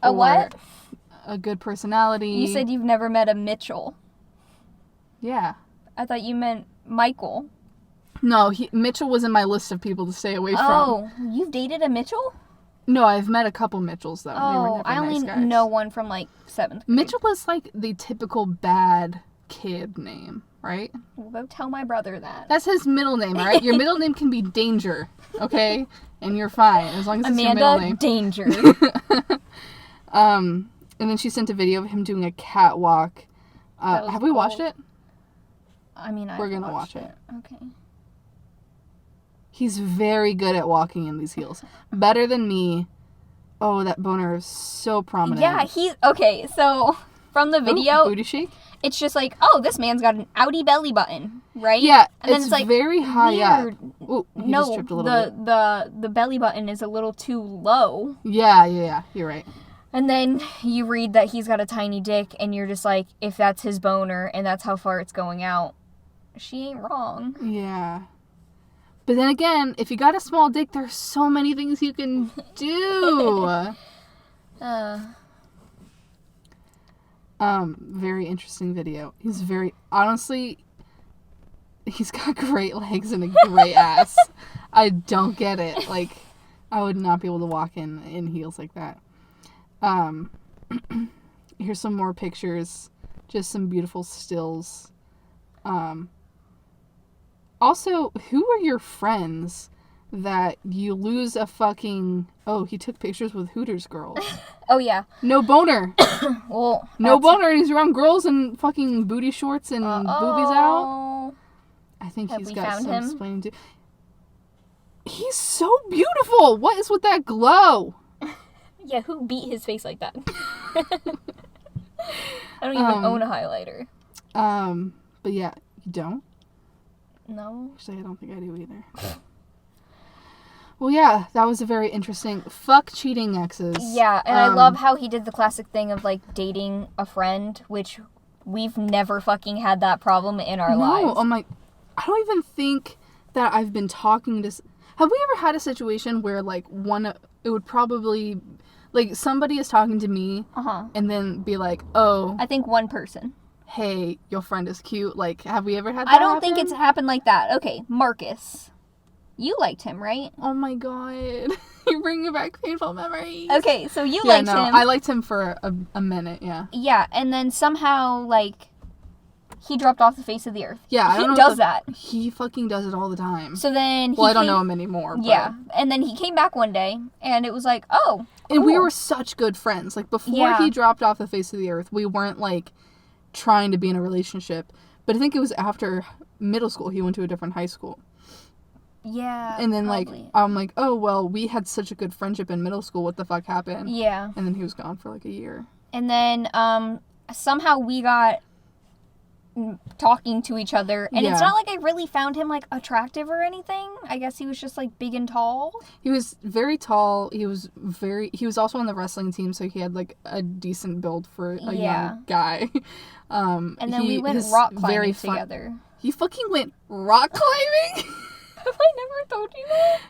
A what? A good personality. You said you've never met a Mitchell. Yeah. I thought you meant Michael. No, Mitchell was in my list of people to stay away from. Oh, you've dated a Mitchell? No, I've met a couple Mitchells, though. Oh, they were never I only nice guys. know one from, 7th grade. Mitchell is, the typical bad kid name, right? Well, go tell my brother that. That's his middle name, all right? Your middle name can be Danger, okay? And you're fine, as long as it's Amanda your middle name. Danger. And then she sent a video of him doing a catwalk. Have we watched it? I mean, we're gonna watch it. Okay. He's very good at walking in these heels. Better than me. Oh, that boner is so prominent. Yeah, okay, so from the video, booty shake? It's just this man's got an outie belly button, right? Yeah, and then it's very high up. Ooh, he just no, tripped a little bit. the belly button is a little too low. Yeah, you're right. And then you read that he's got a tiny dick, and you're just like, if that's his boner and that's how far it's going out, she ain't wrong. Yeah. But then again, if you got a small dick, there's so many things you can do. Very interesting video. Honestly, he's got great legs and a great ass. I don't get it. I would not be able to walk in heels like that. Here's some more pictures. Just some beautiful stills. Also, who are your friends that you lose a fucking... Oh, he took pictures with Hooters girls. Oh, yeah. No boner. Well, no boner, and he's around girls in fucking booty shorts and boobies out. I think he's got some explaining to... He's so beautiful! What is with that glow? Yeah, who beat his face like that? I don't even own a highlighter. But yeah, you don't? No. Actually, I don't think I do either. Well, yeah, that was a very interesting... Fuck cheating exes. Yeah, and I love how he did the classic thing of, dating a friend, which we've never fucking had that problem in our lives. No, I don't even think that I've been talking to... Have we ever had a situation where, it would probably... somebody is talking to me, and then be like, oh... I think one person. Hey, your friend is cute. Have we ever had that I don't think it's happened like that. Okay, Marcus. You liked him, right? Oh my god. You're bringing back painful memories. Okay, so you liked him. I liked him for a minute, yeah. Yeah, and then somehow, he dropped off the face of the earth. Yeah, I don't know. He does that. He fucking does it all the time. So then I don't know him anymore. Yeah, and then he came back one day, and it was like, oh, cool. And we were such good friends. Before he dropped off the face of the earth, we weren't, trying to be in a relationship. But I think it was after middle school. He went to a different high school. Yeah, and then, probably. I'm like, oh, well, we had such a good friendship in middle school. What the fuck happened? Yeah. And then he was gone for, a year. And then, somehow we got talking to each other. And it's not like I really found him, attractive or anything. I guess he was just, big and tall. He was very tall. He was also on the wrestling team, so he had, a decent build for a young guy. And then we went rock climbing together. He fucking went rock climbing? Have I never told you that?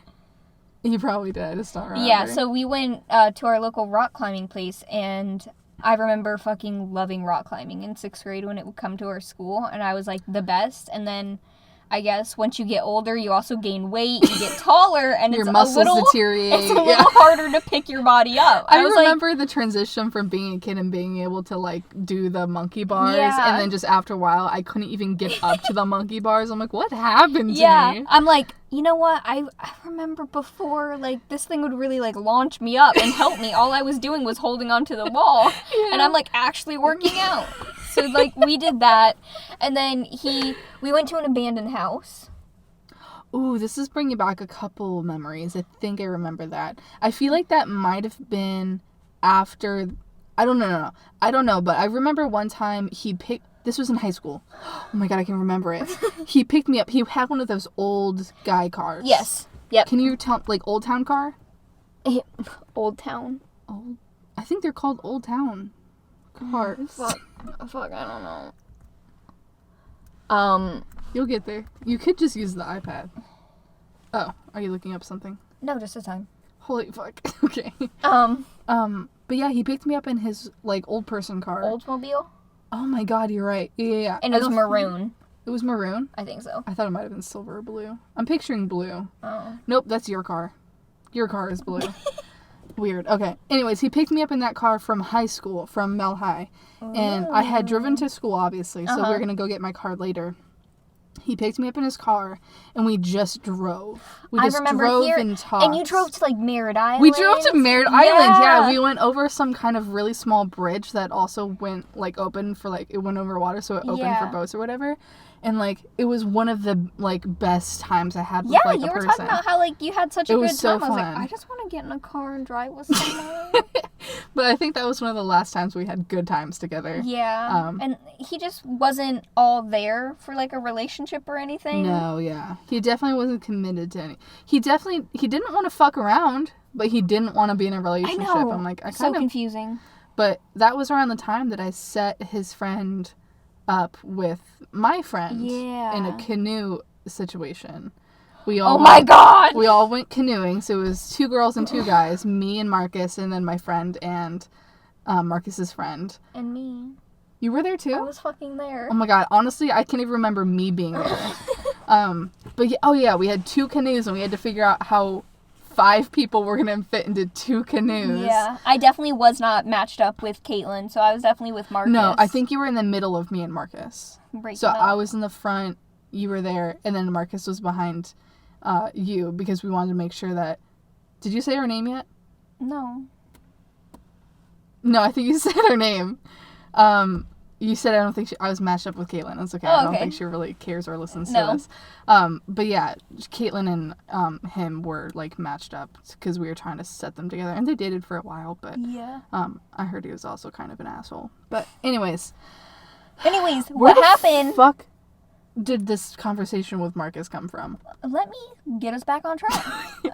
He probably did. I just don't remember. Yeah, so we went to our local rock climbing place, and I remember fucking loving rock climbing in 6th grade when it would come to our school, and I was, like, the best. And then I guess once you get older, you also gain weight, you get taller, and your muscles deteriorate. It's a little harder to pick your body up. I remember the transition from being a kid and being able to, like, do the monkey bars, and then just after a while, I couldn't even get up to the monkey bars. I'm like, what happened to me? I'm like, you know what? I remember before, like, this thing would really, like, launch me up and help me. All I was doing was holding onto the wall, and I'm, like, actually working out. So, like, we did that, and then we went to an abandoned house. Ooh, this is bringing back a couple memories. I think I remember that. I feel like that might have been after, I don't know, but I remember one time this was in high school. Oh my god, I can remember it. He picked me up. He had one of those old guy cars. Yes. Yep. Can you tell, like, Old Town car? Old Town? I think they're called Old Town cars. Fuck, I don't know. You'll get there. You could just use the iPad. Oh, are you looking up something? No, just a time. Holy fuck. Okay. But yeah, he picked me up in his, like, old person car. Oldsmobile? Oh my god, you're right. Yeah. And it was maroon. It was maroon? I think so. I thought it might have been silver or blue. I'm picturing blue. Oh. Nope, that's your car. Your car is blue. Weird. Okay. Anyways, he picked me up in that car from high school, from Mel High. And I had driven to school, obviously, so we were going to go get my car later. He picked me up in his car, and we just drove. We just drove and talked. And you drove to, like, Merritt Island? We drove to Merritt Island, yeah. We went over some kind of really small bridge that also went, like, open for, like, it went over water, so it opened for boats or whatever. And, like, it was one of the, like, best times I had with, like, a person. Yeah, you were talking about how, like, you had such a good time. So fun. I was like, I just want to get in a car and drive with someone. But I think that was one of the last times we had good times together. Yeah. And he just wasn't all there for, like, a relationship or anything. No, yeah. He definitely wasn't committed to any. He didn't want to fuck around, but he didn't want to be in a relationship. I know. I'm like, so confusing. But that was around the time that I set his friend up with my friend in a canoe situation. Oh my god! We all went canoeing, so it was 2 girls and 2 guys, me and Marcus, and then my friend and Marcus's friend. And me. You were there too? I was fucking there. Oh my god, honestly, I can't even remember me being there. But we had 2 canoes, and we had to figure out how 5 people were going to fit into 2 canoes. Yeah, I definitely was not matched up with Caitlin, so I was definitely with Marcus. No, I think you were in the middle of me and Marcus. So I was in the front, you were there, and then Marcus was behind you, because we wanted to make sure that... Did you say her name yet? No. No, I think you said her name. You said I don't think I was matched up with Caitlin. That's okay. I don't think she really cares or listens to this. But yeah, Caitlin and him were, like, matched up because we were trying to set them together. And they dated for a while, but I heard he was also kind of an asshole. But anyways, what happened? Fuck did this conversation with Marcus come from? Let me get us back on track.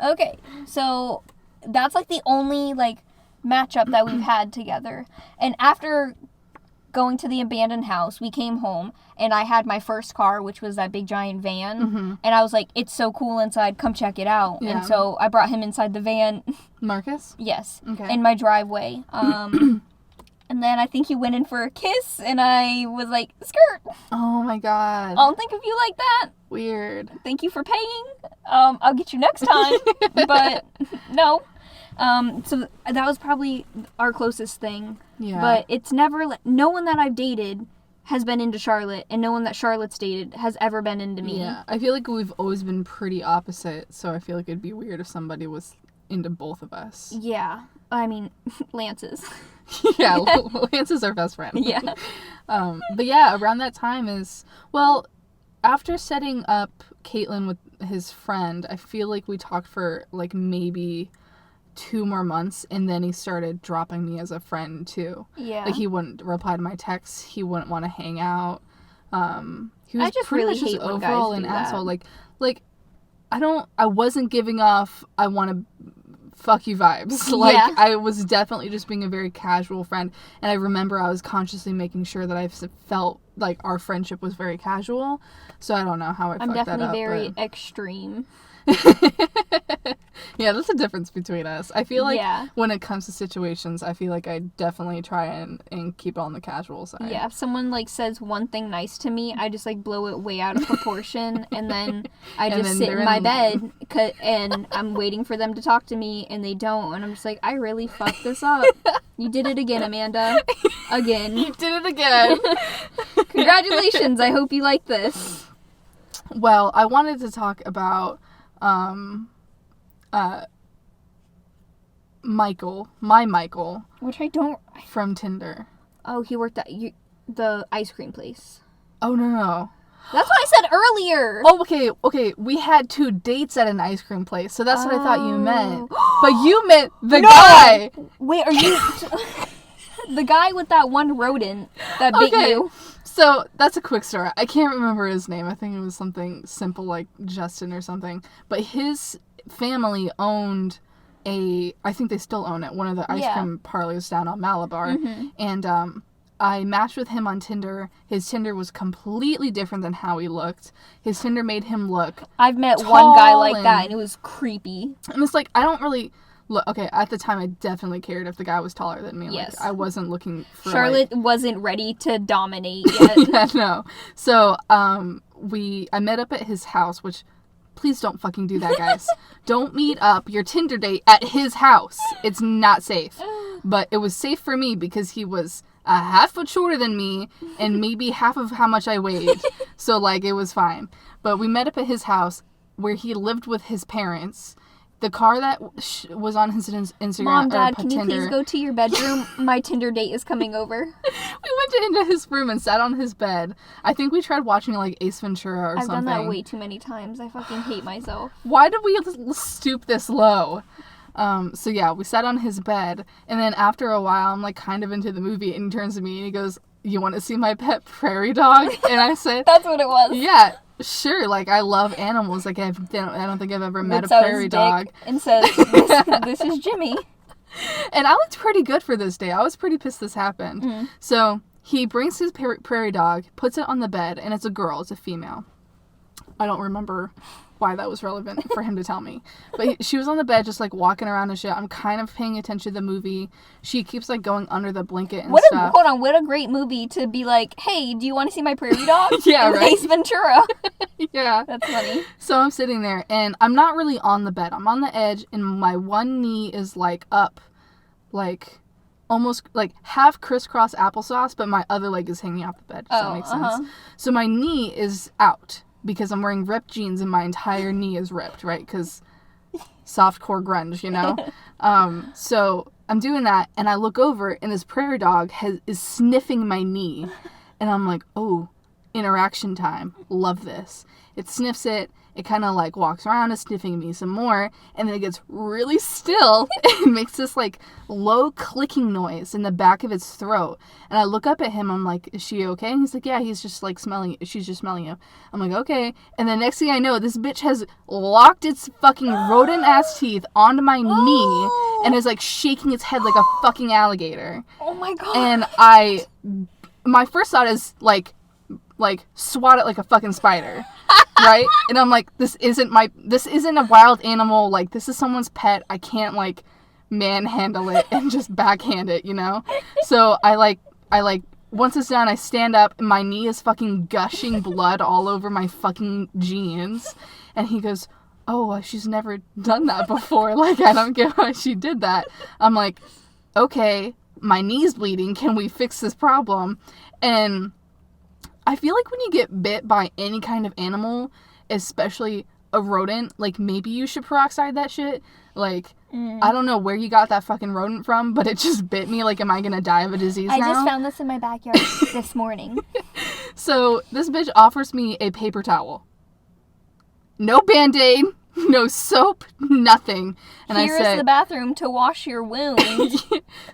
Okay, so that's, like, the only, like, matchup that we've had together. And after going to the abandoned house, we came home, and I had my first car, which was that big giant van, and I was like, it's so cool inside, come check it out. Yeah. And so I brought him inside the van. Marcus? Yes. Okay. In my driveway. And then I think he went in for a kiss, and I was like, skirt. Oh my god. I don't think of you like that. Weird. Thank you for paying. I'll get you next time. But no. So that was probably our closest thing. Yeah. But it's never, no one that I've dated has been into Charlotte, and no one that Charlotte's dated has ever been into me. Yeah. I feel like we've always been pretty opposite, so I feel like it'd be weird if somebody was into both of us. Yeah. I mean, Lance's. Yeah, Lance is our best friend. Yeah. But yeah, around that time after setting up Caitlin with his friend, I feel like we talked for, like, maybe 2 more months, and then he started dropping me as a friend too. Yeah. Like, he wouldn't reply to my texts. He wouldn't want to hang out. He was pretty much just overall an asshole. Like I wasn't giving off, I want to fuck you vibes. Like, yeah. I was definitely just being a very casual friend. And I remember I was consciously making sure that I felt like our friendship was very casual. So I don't know how I fucked that up. I'm definitely very extreme. Yeah, that's the difference between us. I feel like when it comes to situations, I feel like I definitely try and keep it on the casual side. Yeah, if someone like says one thing nice to me, I just like blow it way out of proportion, and then I just sit in my bed and I'm waiting for them to talk to me, and they don't, and I'm just like, I really fucked this up. You did it again, Amanda. Again. You did it again. Congratulations. I hope you like this. Well, I wanted to talk about Michael. Which I don't... From Tinder. Oh, he worked at the ice cream place. Oh, no. That's what I said earlier. Oh, okay. We had 2 dates at an ice cream place, so that's what I thought you meant. But you meant the guy. Wait, are you... The guy with that one rodent that bit you. So, that's a quick story. I can't remember his name. I think it was something simple like Justin or something. But his family owned I think they still own it, one of the ice cream parlors down on Malabar. Mm-hmm. And I matched with him on Tinder. His Tinder was completely different than how he looked. His Tinder made him look I've met one guy like that, and it was creepy. And it's like, I don't really... Look, okay, at the time, I definitely cared if the guy was taller than me. Yes. Like, I wasn't looking for, Charlotte wasn't ready to dominate yet. Yeah, no. So, I met up at his house, which, please don't fucking do that, guys. Don't meet up your Tinder date at his house. It's not safe. But it was safe for me because he was a half foot shorter than me and maybe half of how much I weighed. So, like, it was fine. But we met up at his house where he lived with his parents. The car that was on his Instagram. Mom, Dad, can you please go to your bedroom? My Tinder date is coming over. We went into his room and sat on his bed. I think we tried watching like Ace Ventura or something. I've done that way too many times. I fucking hate myself. Why did we stoop this low? So yeah, we sat on his bed, and then after a while, I'm like kind of into the movie, and he turns to me and he goes, "You want to see my pet prairie dog?" And I said, "That's what it was." Yeah. Sure, like, I love animals. Like, I don't think I've ever met a prairie dog. And says, this is Jimmy. And I looked pretty good for this day. I was pretty pissed this happened. Mm. So, he brings his prairie dog, puts it on the bed, and it's a girl. It's a female. I don't remember why that was relevant for him to tell me. But she was on the bed just, like, walking around and shit. I'm kind of paying attention to the movie. She keeps, like, going under the blanket and stuff. Hold on, what a great movie to be like, hey, do you want to see my prairie dog? Yeah, right? Ace Ventura. Yeah. That's funny. So I'm sitting there, and I'm not really on the bed. I'm on the edge, and my one knee is, like, up, like, almost, like, half crisscross applesauce, but my other leg is hanging off the bed. Does that make sense? So my knee is out, because I'm wearing ripped jeans and my entire knee is ripped, right? Because softcore grunge, you know? So I'm doing that, and I look over, and this prairie dog is sniffing my knee. And I'm like, oh, interaction time. Love this. It sniffs it. It kind of, like, walks around, is sniffing me some more, and then it gets really still and makes this, like, low clicking noise in the back of its throat. And I look up at him, I'm like, is she okay? And he's like, yeah, he's just, like, she's just smelling you. I'm like, okay. And the next thing I know, this bitch has locked its fucking rodent-ass teeth onto my knee and is, like, shaking its head like a fucking alligator. Oh, my God. And my first thought is, like, swat it like a fucking spider. Right? And I'm like, this isn't a wild animal. Like, this is someone's pet. I can't, like, manhandle it and just backhand it, you know? So I once it's done, I stand up and my knee is fucking gushing blood all over my fucking jeans. And he goes, oh, she's never done that before. Like, I don't get why she did that. I'm like, okay, my knee's bleeding. Can we fix this problem? And I feel like when you get bit by any kind of animal, especially a rodent, like, maybe you should peroxide that shit. Like, I don't know where you got that fucking rodent from, but it just bit me. Like, am I gonna die of a disease now? I just found this in my backyard this morning. So, this bitch offers me a paper towel. No Band-Aid, no soap, nothing. And Here is the bathroom to wash your wound.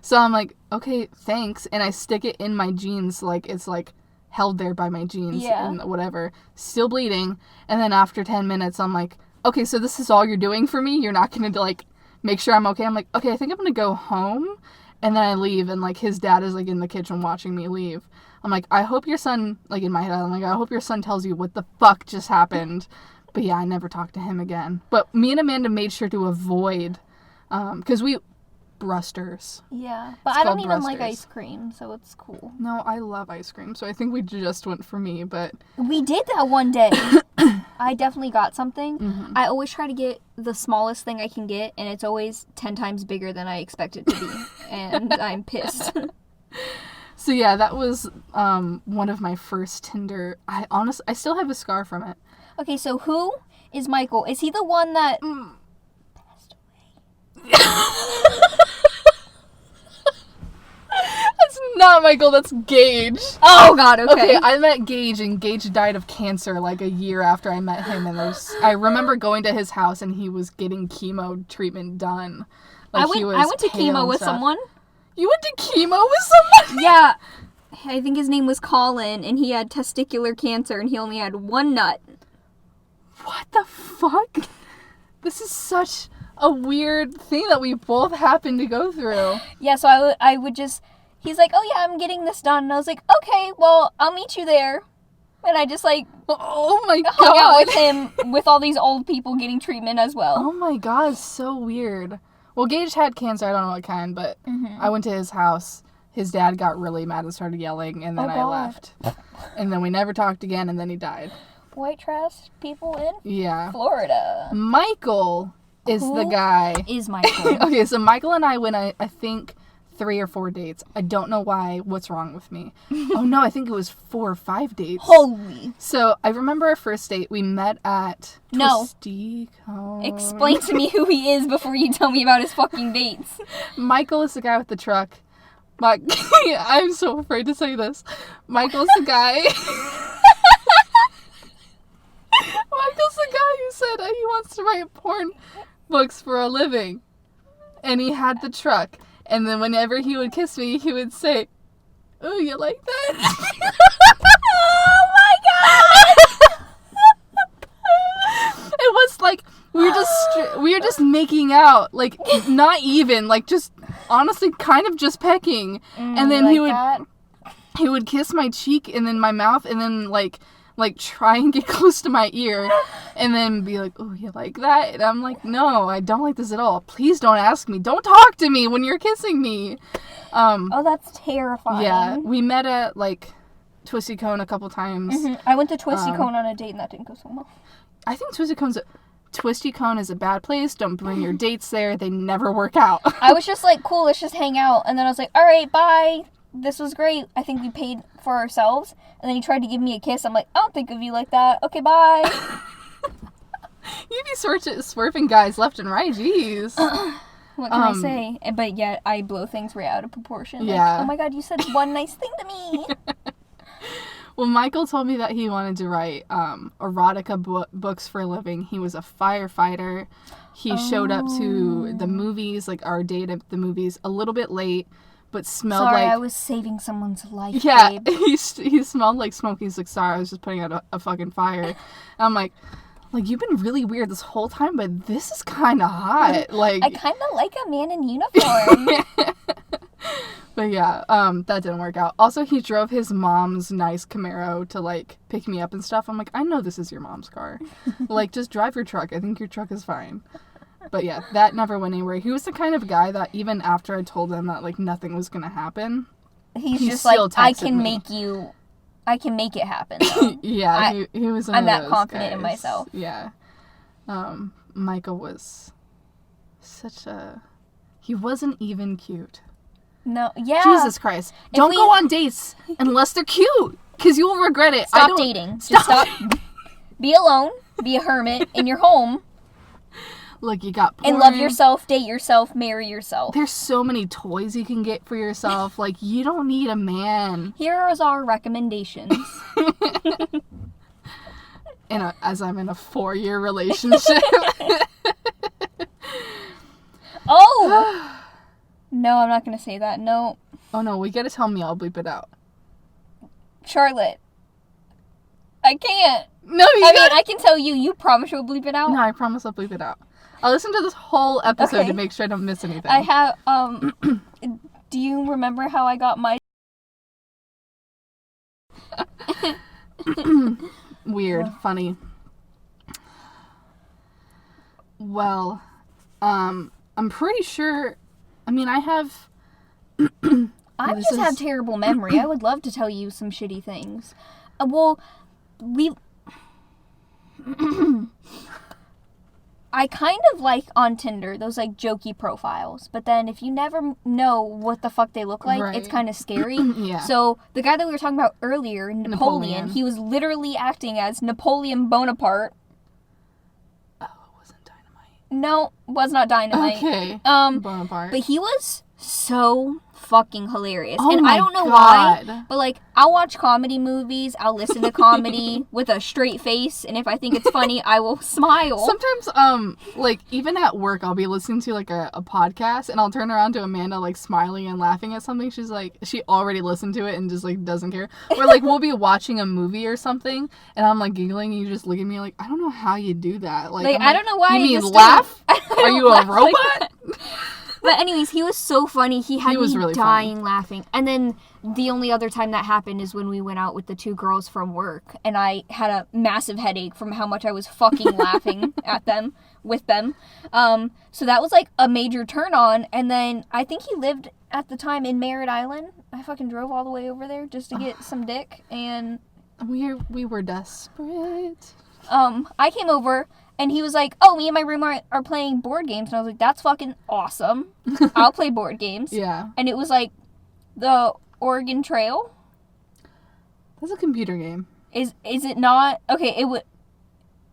So I'm like, okay, thanks. And I stick it in my jeans, like, it's, like, held there by my jeans and whatever, still bleeding. And then after 10 minutes, I'm like, okay, so this is all you're doing for me? You're not going to, like, make sure I'm okay. I'm like, okay, I think I'm going to go home. And then I leave, and, like, his dad is, like, in the kitchen watching me leave. I'm like, I hope your son, like, in my head, I'm like, I hope your son tells you what the fuck just happened. But, yeah, I never talked to him again. But me and Amanda made sure to avoid, because we, Brusters. Yeah, but I don't even like ice cream, so it's cool. No, I love ice cream, so I think we just went for me, but... We did that one day. I definitely got something. Mm-hmm. I always try to get the smallest thing I can get, and it's always 10 times bigger than I expect it to be, and I'm pissed. So yeah, that was one of my first Tinder... I still have a scar from it. Okay, so who is Michael? Is he the one that... passed away? That's not Michael, that's Gage. Oh, God, okay. I met Gage, and Gage died of cancer, like, a year after I met him, and I remember going to his house, and he was getting chemo treatment done. Like, I went to chemo with someone. You went to chemo with someone? Yeah. I think his name was Colin, and he had testicular cancer, and he only had one nut. What the fuck? This is such a weird thing that we both happened to go through. Yeah, so I would just... He's like, oh yeah, I'm getting this done. And I was like, okay, well, I'll meet you there. And I just, like... Oh my God. Hung out with him with all these old people getting treatment as well. Oh my God, so weird. Well, Gage had cancer, I don't know what kind, but I went to his house. His dad got really mad and started yelling, and then I left. And then we never talked again, and then he died. White trash people in Florida. Michael is the guy. Is Michael? Okay, so Michael and I went, I think, 3 or 4 dates. I don't know why. What's wrong with me? Oh, no, I think it was 4 or 5 dates. Holy. So, I remember our first date. We met at Twisty Cone. Explain to me who he is before you tell me about his fucking dates. Michael is the guy with the truck. I'm so afraid to say this. Michael's the guy... Michael's the guy who said he wants to write porn books for a living. And he had the truck. And then whenever he would kiss me, he would say, "Oh, you like that?" Oh my God! It was like we were just making out, like not even, like just honestly kind of just pecking. And then he would kiss my cheek and then my mouth and then like try and get close to my ear and then be like, "Oh, you like that?" And I'm like, "No, I don't like this at all. Please don't ask me. Don't talk to me when you're kissing me." Oh, that's terrifying. Yeah, we met at like Twisty Cone a couple times. I went to Twisty Cone on a date and that didn't go so well. I think Twisty Cone is a bad place. Don't bring your dates there. They never work out. I was just like, cool, let's just hang out. And then I was like, all right, bye. This was great. I think we paid for ourselves. And then he tried to give me a kiss. I'm like, I don't think of you like that. Okay, bye. You be swerving guys left and right. Jeez. What can I say? But yet I blow things way out of proportion. Yeah. Like, oh my God, you said one nice thing to me. Well, Michael told me that he wanted to write erotica books for a living. He was a firefighter. He showed up to the movies, like our date at the movies, a little bit late. But smelled like... Sorry, I was saving someone's life, yeah, babe. he smelled like smoke. He's like, sorry, I was just putting out a fucking fire. And I'm like, you've been really weird this whole time, but this is kind of hot. Like, I kind of like a man in uniform. But yeah, that didn't work out. Also, he drove his mom's nice Camaro to, like, pick me up and stuff. I'm like, I know this is your mom's car. Like, just drive your truck. I think your truck is fine. But yeah, that never went anywhere. He was the kind of guy that even after I told him that, like, nothing was going to happen, he's just like, I can make it happen. Yeah, he was one I'm of that those confident guys. in myself. Yeah. Michael was he wasn't even cute. No, yeah. Jesus Christ. Don't go on dates unless they're cute, because you will regret it. Stop dating. Just stop. Be alone. Be a hermit in your home. Look, you got porn. And love yourself, date yourself, marry yourself. There's so many toys you can get for yourself. Like, you don't need a man. Here are our recommendations. As I'm in a 4-year relationship. Oh! No, I'm not going to say that. No. Oh, no, we got to tell me. I'll bleep it out. Charlotte. I can't. No, I mean, I can tell you. You promise you'll bleep it out? No, I promise I'll bleep it out. I'll listen to this whole episode to make sure I don't miss anything. I have, do you remember how I got my... Weird. Funny. Well, I'm pretty sure... I mean, I have... I just have terrible memory. I would love to tell you some shitty things. I kind of like on Tinder those like jokey profiles, but then if you never know what the fuck they look like, it's kind of scary. Yeah. So the guy that we were talking about earlier, Napoleon, he was literally acting as Napoleon Bonaparte. Oh, it wasn't Dynamite. No, was not Dynamite. Okay. Bonaparte. But he was so fucking hilarious. Oh, and my I don't know God. why, but like I'll watch comedy movies, I'll listen to comedy with a straight face, and if I think it's funny, I will smile. Sometimes like even at work I'll be listening to like a podcast and I'll turn around to Amanda like smiling and laughing at something. She's like, she already listened to it and just like doesn't care. Or like we'll be watching a movie or something and I'm like giggling and you just look at me like, I don't know how you do that. Like I don't know why. You mean laugh? Are you a robot? But anyways, he was so funny. He had me really dying laughing. And then the only other time that happened is when we went out with the two girls from work. And I had a massive headache from how much I was fucking laughing with them. So that was like a major turn on. And then I think he lived at the time in Merritt Island. I fucking drove all the way over there just to get some dick. And we were desperate. I came over. And he was like, oh, me and my roommate are playing board games. And I was like, that's fucking awesome. I'll play board games. Yeah. And it was like the Oregon Trail. That's a computer game. Is it not? Okay,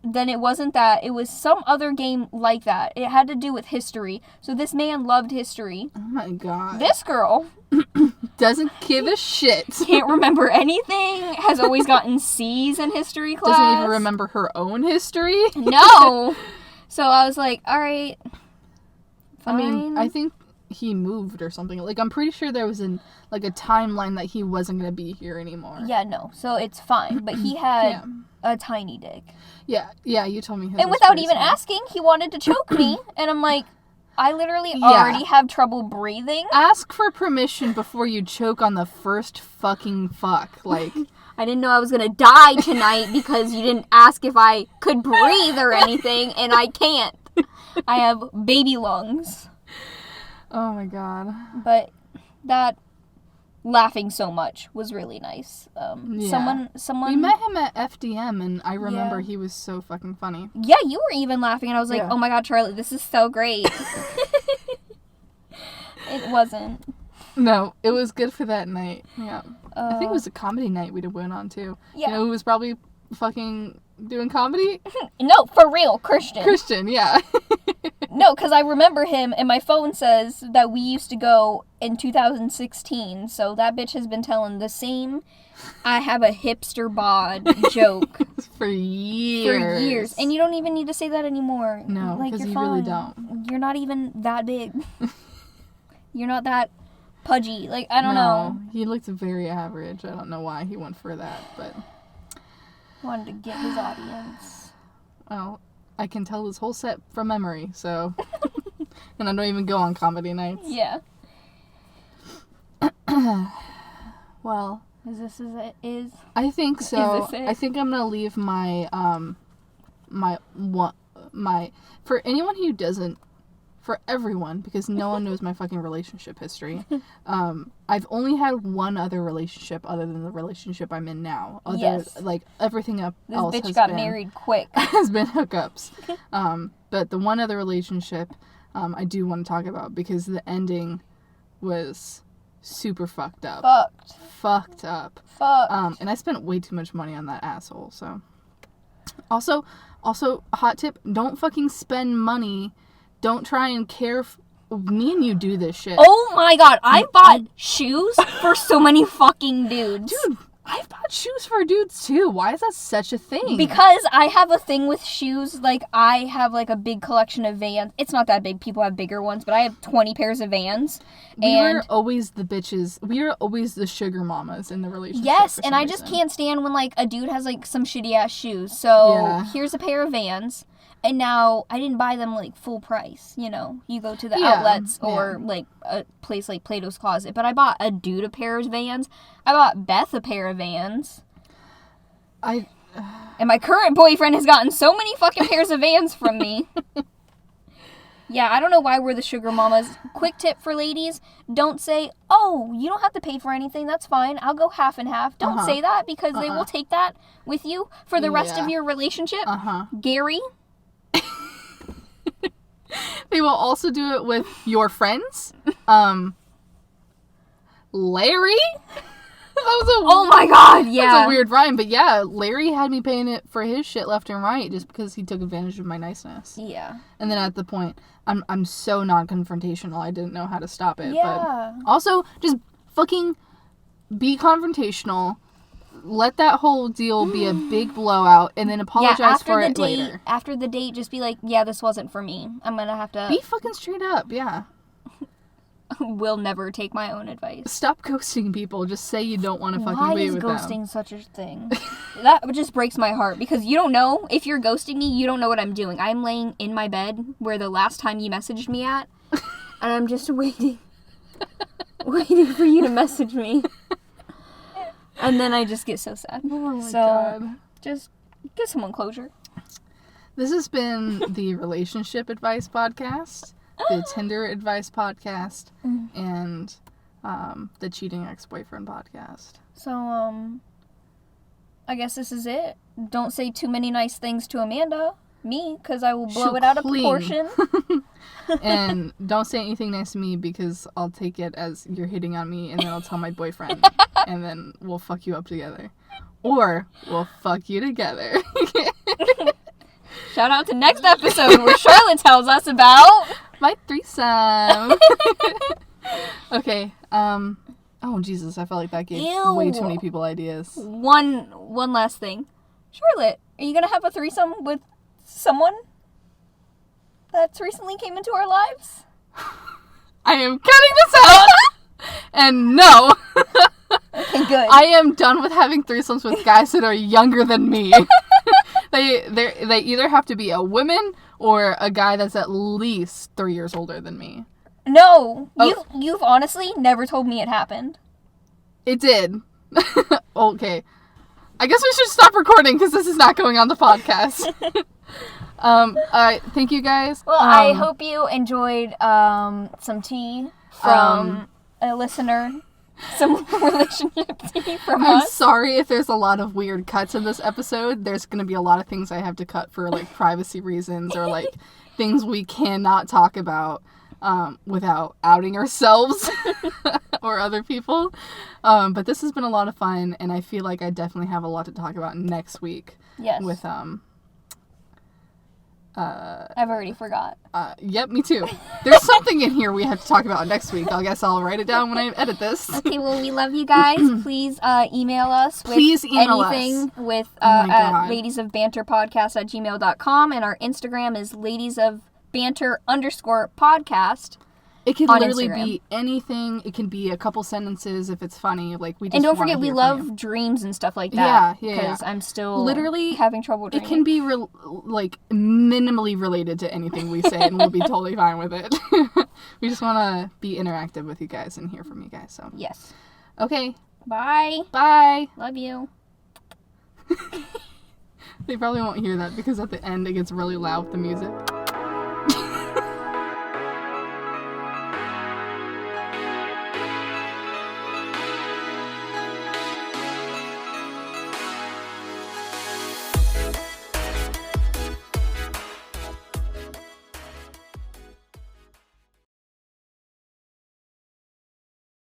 then it wasn't that. It was some other game like that. It had to do with history. So this man loved history. Oh my God. This girl doesn't give a shit. Can't remember anything. Has always gotten C's in history class. Doesn't even remember her own history. No. So I was like, all right. Fine. I mean, I think he moved or something. Like, I'm pretty sure there was a timeline that he wasn't going to be here anymore. Yeah, no. So it's fine. But he had a tiny dick. Yeah, you told me his and was without even small. asking, he wanted to choke me. And I'm like, I literally already have trouble breathing. Ask for permission before you choke on the first fucking fuck. Like, I didn't know I was gonna die tonight because you didn't ask if I could breathe or anything, and I can't. I have baby lungs. Oh my God. But that laughing so much was really nice. Someone. We met him at FDM, and I remember he was so fucking funny. Yeah, you were even laughing, and I was like, oh my God, Charlie, this is so great. It wasn't. No, it was good for that night. Yeah. I think it was a comedy night we went on, too. Yeah. You know who was probably fucking doing comedy? No, for real, Christian. Christian, yeah. No, because I remember him, and my phone says that we used to go in 2016, so that bitch has been telling the same I have a hipster bod joke. For years. And you don't even need to say that anymore. No, because you really don't. You're not even that big. You're not that pudgy. Like, I don't know. He looked very average. I don't know why he went for that, but... Wanted to get his audience. Well, I can tell this whole set from memory, so... And I don't even go on comedy nights. Yeah. Well... Is this it? I think so. Is this it? I think I'm gonna leave my, for anyone who doesn't... For everyone, because no one knows my fucking relationship history. I've only had one other relationship other than the relationship I'm in now. Like, everything else this bitch got married quick. Has been hookups. But the one other relationship I do want to talk about because the ending was super fucked up. Fucked up. And I spent way too much money on that asshole, so. Also, hot tip, don't fucking spend money. Don't try and care. Me and you do this shit. Oh my God, I bought shoes for so many fucking dudes. Dude, I've bought shoes for dudes too. Why is that such a thing? Because I have a thing with shoes. Like, I have, like, a big collection of Vans. It's not that big. People have bigger ones. But I have 20 pairs of Vans. We were always the bitches. We are always the sugar mamas in the relationship. Yes, and I just can't stand when, like, a dude has, like, some shitty-ass shoes. So, here's a pair of Vans. And now, I didn't buy them, like, full price. You know, you go to the outlets or, like, a place like Plato's Closet. But I bought a dude a pair of Vans. I bought Beth a pair of Vans. And my current boyfriend has gotten so many fucking pairs of Vans from me. Yeah, I don't know why we're the sugar mamas. Quick tip for ladies, don't say, oh, you don't have to pay for anything, that's fine, I'll go half and half. Don't say that, because they will take that with you for the rest of your relationship. Gary. They will also do it with your friends. Larry? Oh my god, yeah. That's a weird rhyme, but yeah, Larry had me paying it for his shit left and right just because he took advantage of my niceness. Yeah. And then at the point, I'm so non-confrontational, I didn't know how to stop it. Yeah. But also, just fucking be confrontational. Let that whole deal be a big blowout, and then apologize for it later. After the date, just be like, yeah, this wasn't for me. I'm gonna have to... Be fucking straight up, yeah. Will never take my own advice. Stop ghosting people. Just say you don't want to fucking be with them. Why is ghosting such a thing? That just breaks my heart, because you don't know. If you're ghosting me, you don't know what I'm doing. I'm laying in my bed where the last time you messaged me at, and I'm just waiting for you to message me. And then I just get so sad. Oh my God. Just give someone closure. This has been the Relationship Advice Podcast, the Tinder Advice Podcast, and the Cheating Ex-Boyfriend Podcast. So, I guess this is it. Don't say too many nice things to Amanda, me, because I will blow it out of proportion. And don't say anything nice to me, because I'll take it as you're hitting on me, and then I'll tell my boyfriend, and then we'll fuck you up together. Or we'll fuck you together. Shout out to next episode where Charlotte tells us about my threesome. Okay. Oh Jesus, I felt like that gave way too many people ideas. One last thing. Charlotte, are you gonna have a threesome with someone that's recently came into our lives? I am cutting this out. And no. Okay, good. I am done with having threesomes with guys that are younger than me. They either have to be a woman or a guy that's at least 3 years older than me. No, you've honestly never told me it happened. It did. Okay. I guess we should stop recording because this is not going on the podcast. Alright, thank you guys. Well, I hope you enjoyed some tea from a listener. Some relationship tea from us. I'm sorry if there's a lot of weird cuts in this episode. There's going to be a lot of things I have to cut for, like, privacy reasons or, like, things we cannot talk about without outing ourselves or other people. But this has been a lot of fun, and I feel like I definitely have a lot to talk about next week. Yes. With, I've already forgot. Yep, me too. There's something in here we have to talk about next week. I guess I'll write it down when I edit this. Okay, well, we love you guys. Please email us with anything with at ladiesofbanterpodcast@gmail.com, and our Instagram is ladiesofbanter_podcast. It can literally be anything. It can be a couple sentences if it's funny. Like we just and don't forget, we love dreams and stuff like that. Yeah. Because I'm still literally having trouble dreaming. It can be like minimally related to anything we say, and we'll be totally fine with it. We just want to be interactive with you guys and hear from you guys. So yes. Okay. Bye. Bye. Love you. They probably won't hear that because at the end it gets really loud with the music.